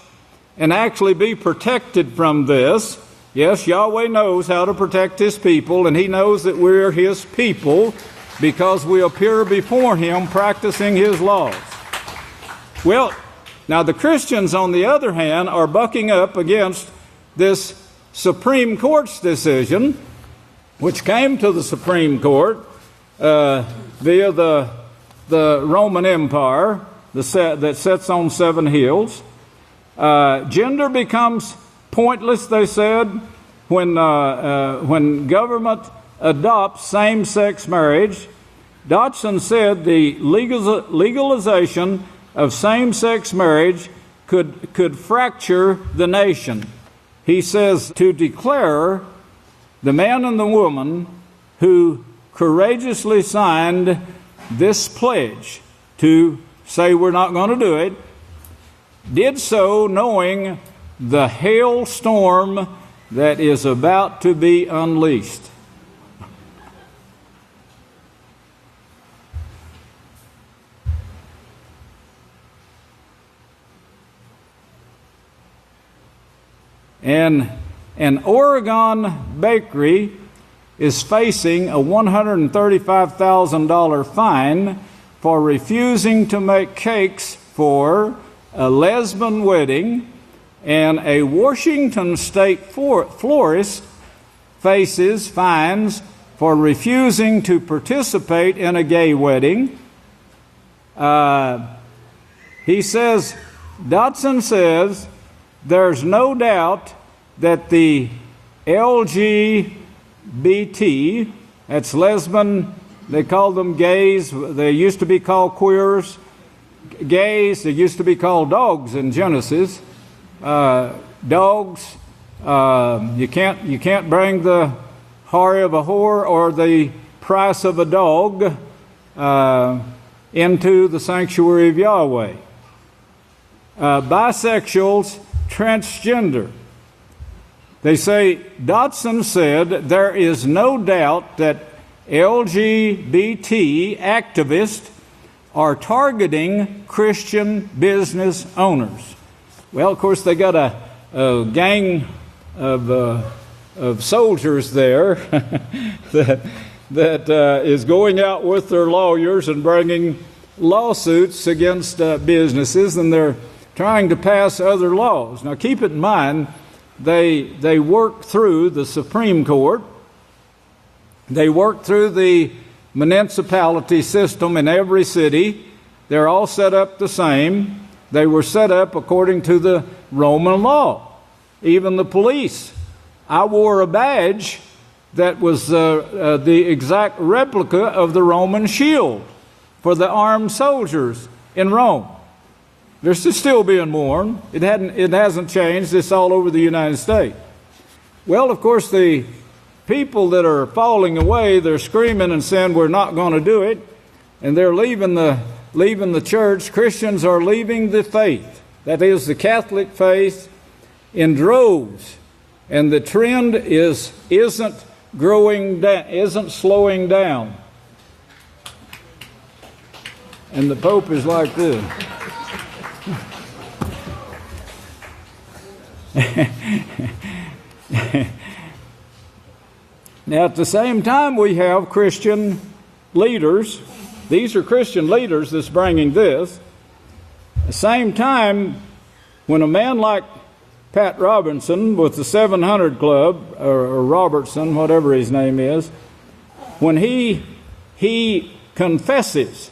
and actually be protected from this. Yes, Yahweh knows how to protect His people, and He knows that we're His people because we appear before Him practicing His laws. Well, now the Christians, on the other hand, are bucking up against this Supreme Court's decision, which came to the Supreme Court via the Roman Empire that sits on 7 hills. Gender becomes pointless, they said, when government adopts same-sex marriage. Dodson said the legalization of same-sex marriage could fracture the nation. He says to declare the man and the woman who courageously signed this pledge to say we're not going to do it, did so knowing the hailstorm that is about to be unleashed. And an Oregon bakery is facing a $135,000 fine for refusing to make cakes for a lesbian wedding, and a Washington state florist faces fines for refusing to participate in a gay wedding. Dotson says, there's no doubt that the LGBT, that's lesbian, they call them gays, they used to be called queers, gays, they used to be called dogs in Genesis. Dogs, you can't bring the hire of a whore or the price of a dog into the sanctuary of Yahweh. Bisexuals, transgender. They say, Dotson said, there is no doubt that LGBT activists are targeting Christian business owners. Well, of course, they got a gang of soldiers there that is going out with their lawyers and bringing lawsuits against businesses, and they're trying to pass other laws. Now, keep it in mind, they work through the Supreme Court. They work through the municipality system in every city. They're all set up the same. They were set up according to the Roman law. Even the police. I wore a badge that was the exact replica of the Roman shield for the armed soldiers in Rome. They're still being worn. It hasn't changed. It's all over the United States. Well, of course, the people that are falling away, they're screaming and saying, we're not going to do it. And they're leaving the church. Christians are leaving the faith. That is, the Catholic faith, in droves. And the trend isn't slowing down. And the Pope is like this. Now, at the same time, we have Christian leaders. These are Christian leaders that's bringing this. At the same time, when a man like Pat Robinson with the 700 Club, or Robertson, whatever his name is, when he confesses,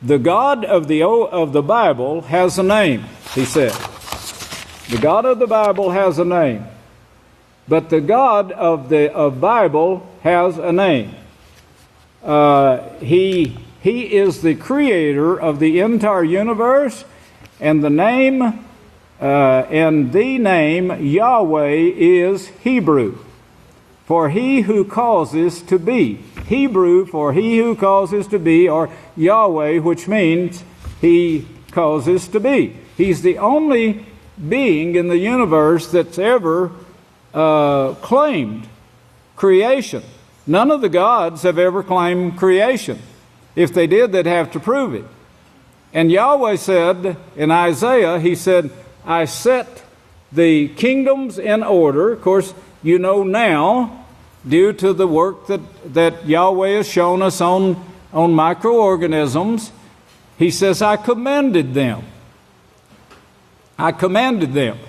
the God of the Bible has a name, he said. The God of the Bible has a name. But the God of Bible has a name. He is the creator of the entire universe, and the name Yahweh is Hebrew, for he who causes to be. Hebrew for he who causes to be, or Yahweh, which means he causes to be. He's the only being in the universe that's ever claimed creation. None of the gods have ever claimed creation. If they did, they'd have to prove it. And Yahweh said in Isaiah, he said, I set the kingdoms in order. Of course, you know now, due to the work that Yahweh has shown us on microorganisms, he says, I commanded them. I commanded them.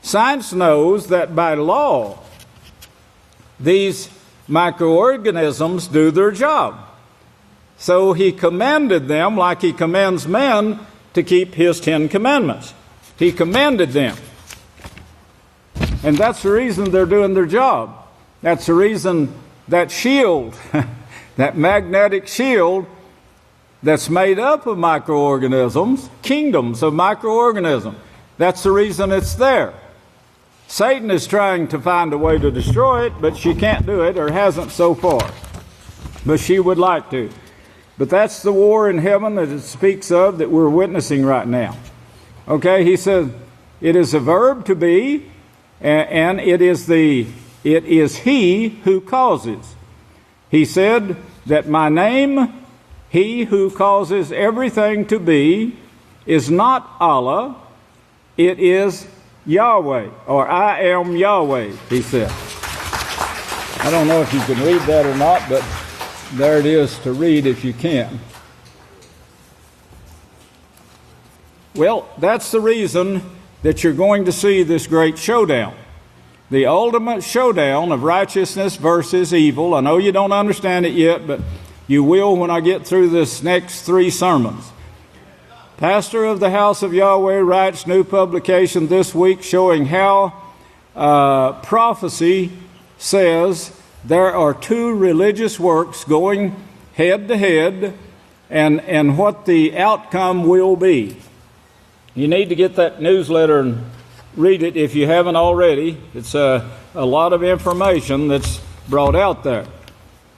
Science knows that by law, these microorganisms do their job. So he commanded them like he commands men to keep his 10 commandments. He commanded them. And that's the reason they're doing their job. That's the reason that shield, that magnetic shield that's made up of microorganisms, kingdoms of microorganisms, that's the reason it's there. Satan is trying to find a way to destroy it, but she can't do it, or hasn't so far. But she would like to. But that's the war in heaven that it speaks of that we're witnessing right now. Okay, he says, it is a verb to be, and it is He who causes. He said that my name, He who causes everything to be, is not Allah, it is Yahweh, or I am Yahweh, he said. I don't know if you can read that or not, but there it is to read if you can. Well, that's the reason that you're going to see this great showdown. The ultimate showdown of righteousness versus evil. I know you don't understand it yet, but you will when I get through this next 3 sermons. Pastor of the House of Yahweh writes new publication this week showing how prophecy says there are 2 religious works going head to head and what the outcome will be. You need to get that newsletter and read it if you haven't already. It's a lot of information that's brought out there.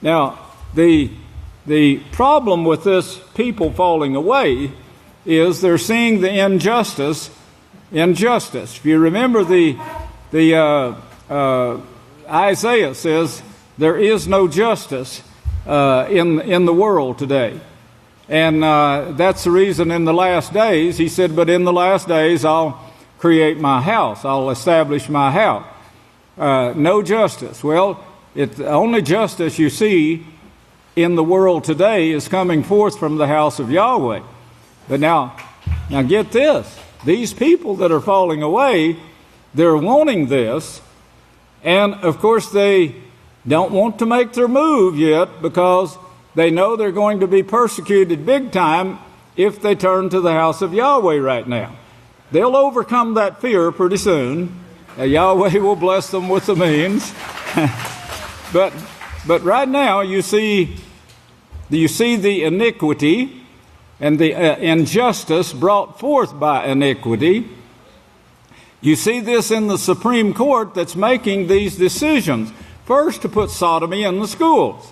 Now, the problem with this people falling away is they're seeing the injustice. If you remember Isaiah says there is no justice in the world today. And that's the reason in the last days, he said, but in the last days I'll create my house. I'll establish my house. No justice. Well, the only justice you see in the world today is coming forth from the house of Yahweh. But now get this. These people that are falling away, they're wanting this. And, of course, they don't want to make their move yet because they know they're going to be persecuted big time if they turn to the house of Yahweh right now. They'll overcome that fear pretty soon. Yahweh will bless them with the means. But right now you see the iniquity and the injustice brought forth by iniquity. You see this in the Supreme Court that's making these decisions. First, to put sodomy in the schools.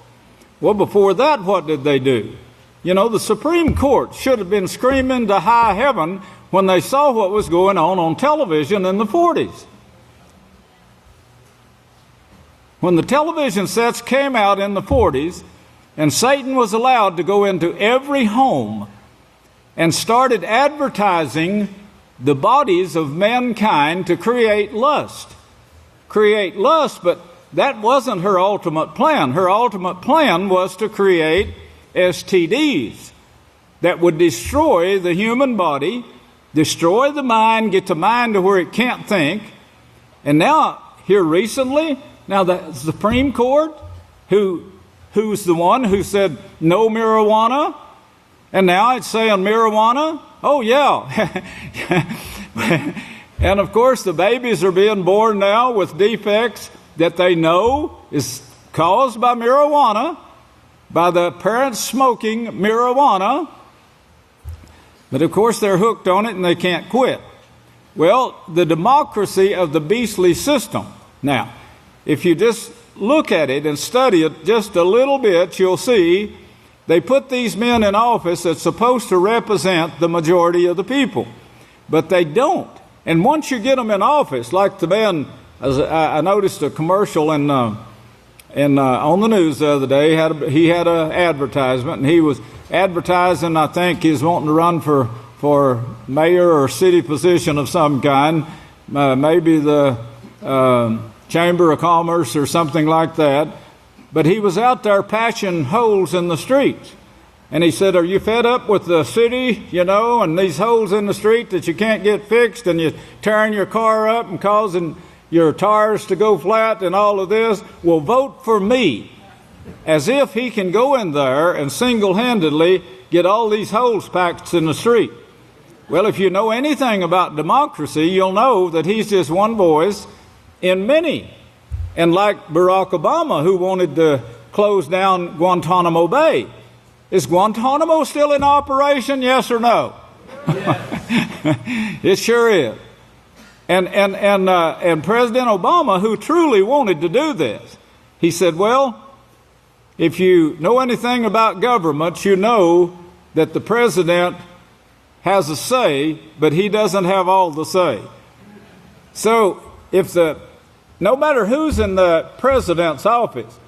Well, before that, what did they do? You know, the Supreme Court should have been screaming to high heaven when they saw what was going on television in the 40s. When the television sets came out in the 40s, and Satan was allowed to go into every home and started advertising the bodies of mankind to create lust. But that wasn't her ultimate plan. Her ultimate plan was to create STDs that would destroy the human body, destroy the mind, get the mind to where it can't think. And now, here recently, now the Supreme Court, who's the one who said no marijuana, and now it's saying marijuana? Oh, yeah. And, of course, the babies are being born now with defects that they know is caused by marijuana, by the parents smoking marijuana. But, of course, they're hooked on it and they can't quit. Well, the democracy of the beastly system. Now, if you just look at it and study it just a little bit, you'll see they put these men in office that's supposed to represent the majority of the people. But they don't. And once you get them in office, like the man, as I noticed a commercial on the news the other day, he had an advertisement, and he was advertising, I think he's wanting to run for mayor or city position of some kind, maybe the Chamber of Commerce or something like that. But he was out there patching holes in the streets. And he said, are you fed up with the city, and these holes in the street that you can't get fixed, and you're tearing your car up and causing your tires to go flat and all of this? Well, vote for me. As if he can go in there and single-handedly get all these holes patched in the street. Well, if you know anything about democracy, you'll know that he's just one voice in many. And like Barack Obama, who wanted to close down Guantanamo Bay. Is Guantanamo still in operation, yes or no? It sure is. And President Obama, who truly wanted to do this, he said, well, if you know anything about government, you know that the president has a say, but he doesn't have all the say. So no matter who's in the president's office,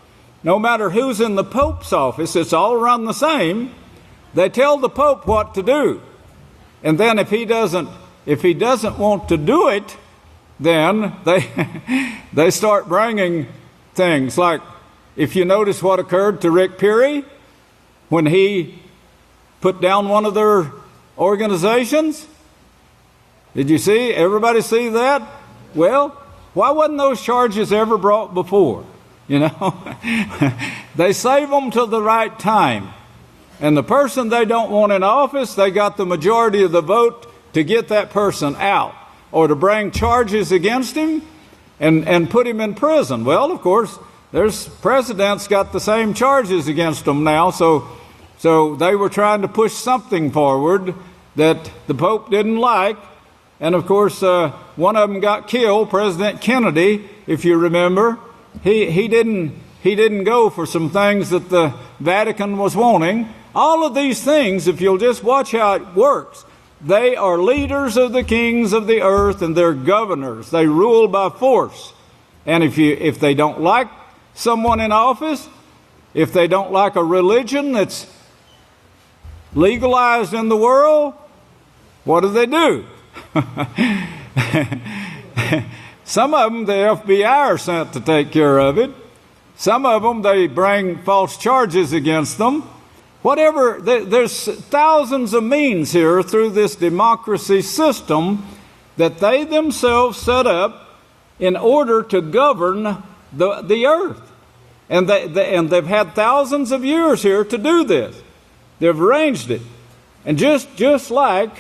no matter who's in the Pope's office, it's all run the same. They tell the Pope what to do. And then if he doesn't want to do it, then they start bringing things like, if you notice what occurred to Rick Perry when he put down one of their organizations. Did you see? Everybody see that? Well, why wasn't those charges ever brought before? You know, they save them till the right time. And the person they don't want in office, they got the majority of the vote to get that person out or to bring charges against him and put him in prison. Well, of course, there's presidents got the same charges against them now, so they were trying to push something forward that the Pope didn't like. And of course, one of them got killed, President Kennedy, if you remember. He didn't go for some things that the Vatican was wanting. All of these things, if you'll just watch how it works, they are leaders of the kings of the earth and they're governors. They rule by force. And if they don't like someone in office, if they don't like a religion that's legalized in the world, what do? Some of them, the FBI are sent to take care of it. Some of them, they bring false charges against them. Whatever, there's thousands of means here through this democracy system that they themselves set up in order to govern the earth. And they've had thousands of years here to do this. They've arranged it. And just like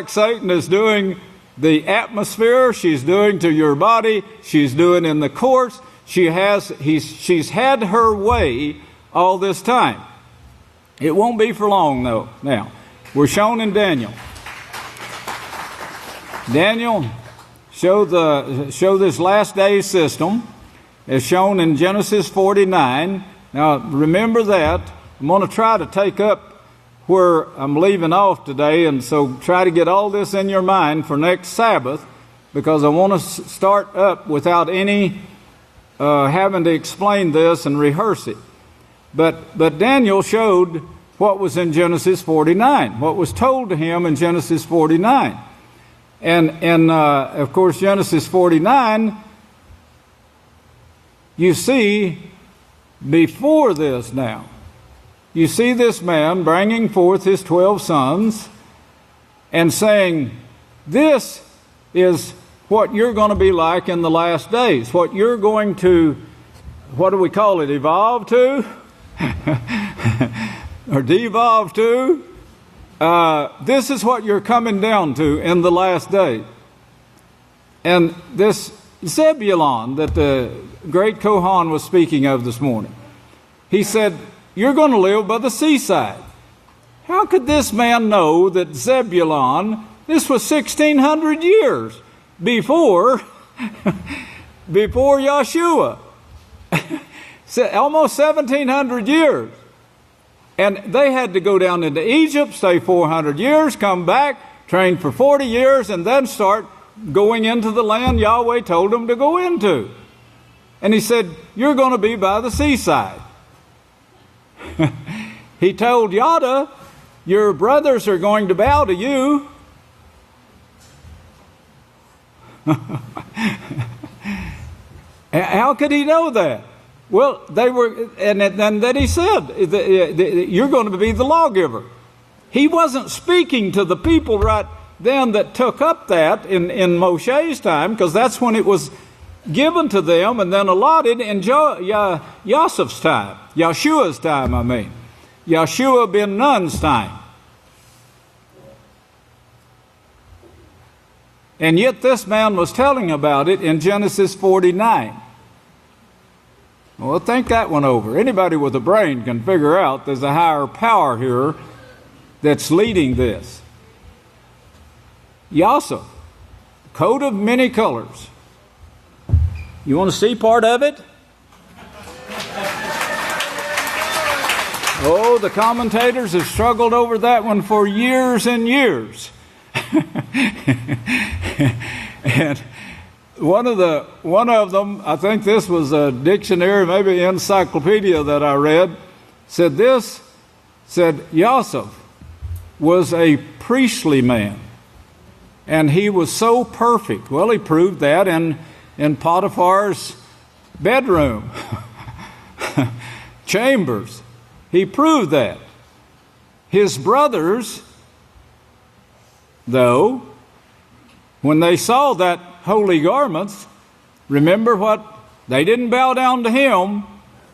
Satan is doing the atmosphere, she's doing to your body, she's doing in the courts, she's had her way all this time. It won't be for long, though. Now, we're shown in Daniel. Daniel showed this last day system as shown in Genesis 49. Now, remember that. I'm going to try to take up where I'm leaving off today, and so try to get all this in your mind for next Sabbath, because I want to start up without any having to explain this and rehearse it. But Daniel showed what was in Genesis 49, what was told to him in Genesis 49. And of course, Genesis 49, you see before this now. You see this man bringing forth his 12 sons and saying, this is what you're going to be like in the last days, what you're going to, what do we call it, evolve to? Or devolve to? This is what you're coming down to in the last day. And this Zebulon that the great Kohan was speaking of this morning, he said, you're going to live by the seaside. How could this man know that Zebulon, this was 1,600 years before Yahshua? Almost 1,700 years. And they had to go down into Egypt, stay 400 years, come back, train for 40 years, and then start going into the land Yahweh told them to go into. And he said, you're going to be by the seaside. He told Yada, your brothers are going to bow to you. How could he know that? Well, they were, and then he said, you're going to be the lawgiver. He wasn't speaking to the people right then that took up that in Moshe's time, because that's when it was given to them and then allotted in Yosef's time, Yahshua's time, Yahshua ben Nun's time. And yet this man was telling about it in Genesis 49. Well, think that one over. Anybody with a brain can figure out there's a higher power here that's leading this. Yasef, coat of many colors. You want to see part of it? Oh, the commentators have struggled over that one for years and years. one of them, I think this was a dictionary, maybe encyclopedia that I read, said Yosef was a priestly man, and he was so perfect. Well, he proved that in Potiphar's bedroom, chambers. He proved that. His brothers, though, when they saw that holy garments, remember what? They didn't bow down to him.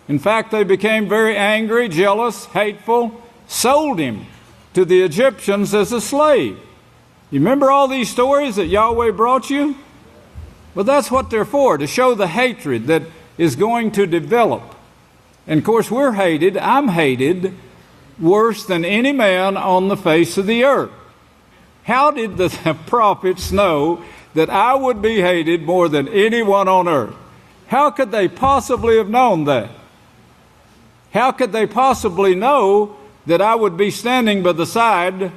In fact, they became very angry, jealous, hateful, sold him to the Egyptians as a slave. You remember all these stories that Yahweh brought you? Well, that's what they're for, to show the hatred that is going to develop. And of course, we're hated. I'm hated worse than any man on the face of the earth. How did the prophets know that I would be hated more than anyone on earth? How could they possibly have known that? How could they possibly know that I would be standing by the side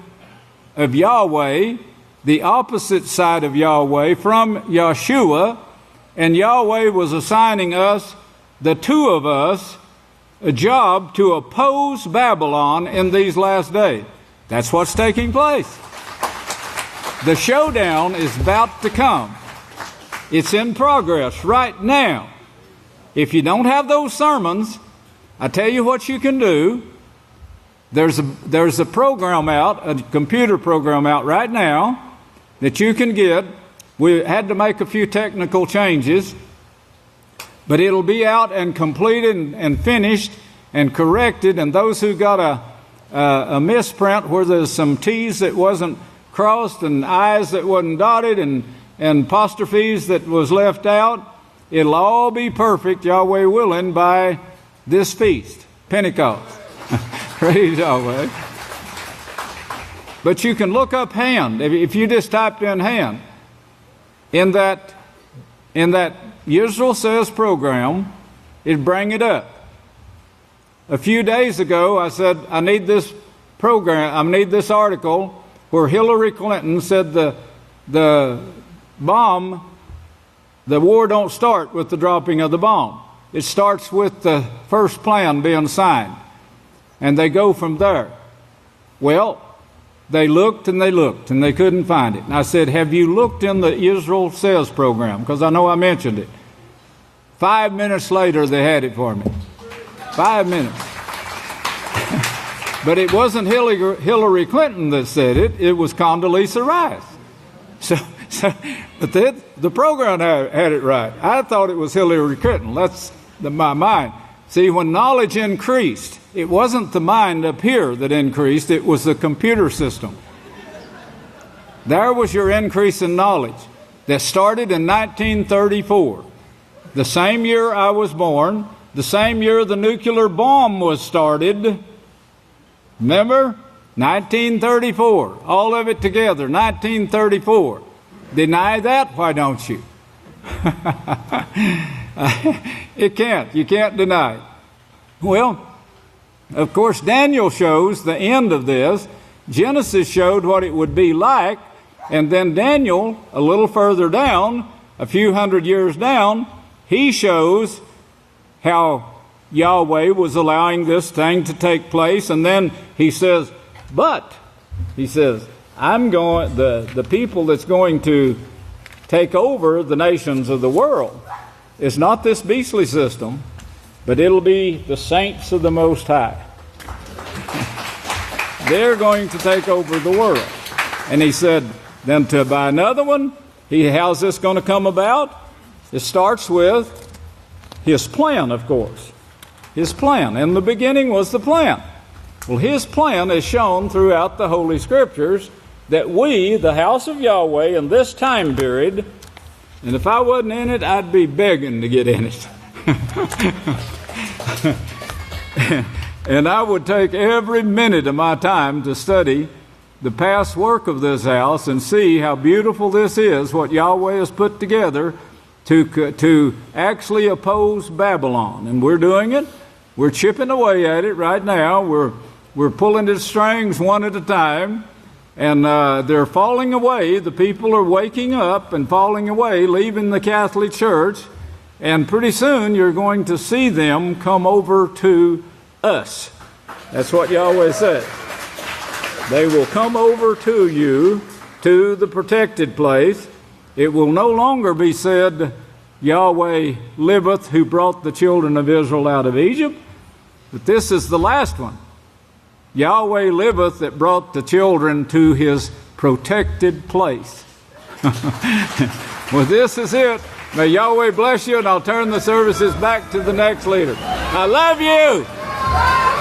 of Yahweh, the opposite side of Yahweh from Yeshua, and Yahweh was assigning us, the two of us, a job to oppose Babylon in these last days? That's what's taking place. The showdown is about to come. It's in progress right now. If you don't have those sermons, I tell you what you can do. There's a program out, a computer program out right now that you can get. We had to make a few technical changes, but it'll be out and completed and finished and corrected. And those who got a misprint where there's some T's that wasn't crossed and I's that wasn't dotted and apostrophes that was left out, it'll all be perfect, Yahweh willing, by this feast, Pentecost. Praise Yahweh. But you can look up hand. If you just type in hand, in that Yisrayl Says program, it'd bring it up. A few days ago, I said, I need this program, I need this article where Hillary Clinton said the bomb, the war don't start with the dropping of the bomb. It starts with the first plan being signed. And they go from there. Well, they looked and they couldn't find it. And I said, have you looked in the Yisrayl Says program? Because I know I mentioned it. 5 minutes later, they had it for me. 5 minutes. But it wasn't Hillary Clinton that said it. It was Condoleezza Rice. But the program had it right. I thought it was Hillary Clinton. That's my mind. See, when knowledge increased, it wasn't the mind up here that increased. It was the computer system. There was your increase in knowledge that started in 1934. The same year I was born, the same year the nuclear bomb was started. Remember? 1934. All of it together. 1934. Deny that? Why don't you? You can't deny it. Well, of course, Daniel shows the end of this. Genesis showed what it would be like. And then Daniel, a little further down, a few hundred years down, he shows how Yahweh was allowing this thing to take place. And then he says, I'm going, the people that's going to take over the nations of the world is not this beastly system, but it'll be the saints of the Most High. They're going to take over the world. And he said, then to buy another one, how's this going to come about? It starts with his plan, of course. His plan. In the beginning was the plan. Well, his plan is shown throughout the Holy Scriptures that we, the house of Yahweh, in this time period, and if I wasn't in it, I'd be begging to get in it. And I would take every minute of my time to study the past work of this house and see how beautiful this is, what Yahweh has put together to actually oppose Babylon. And we're doing it. We're chipping away at it right now. We're pulling its strings one at a time. And they're falling away. The people are waking up and falling away, leaving the Catholic Church. And pretty soon you're going to see them come over to us. That's what Yahweh said. They will come over to you, to the protected place. It will no longer be said, Yahweh liveth, who brought the children of Israel out of Egypt. But this is the last one. Yahweh liveth that brought the children to his protected place. Well, this is it. May Yahweh bless you, and I'll turn the services back to the next leader. I love you.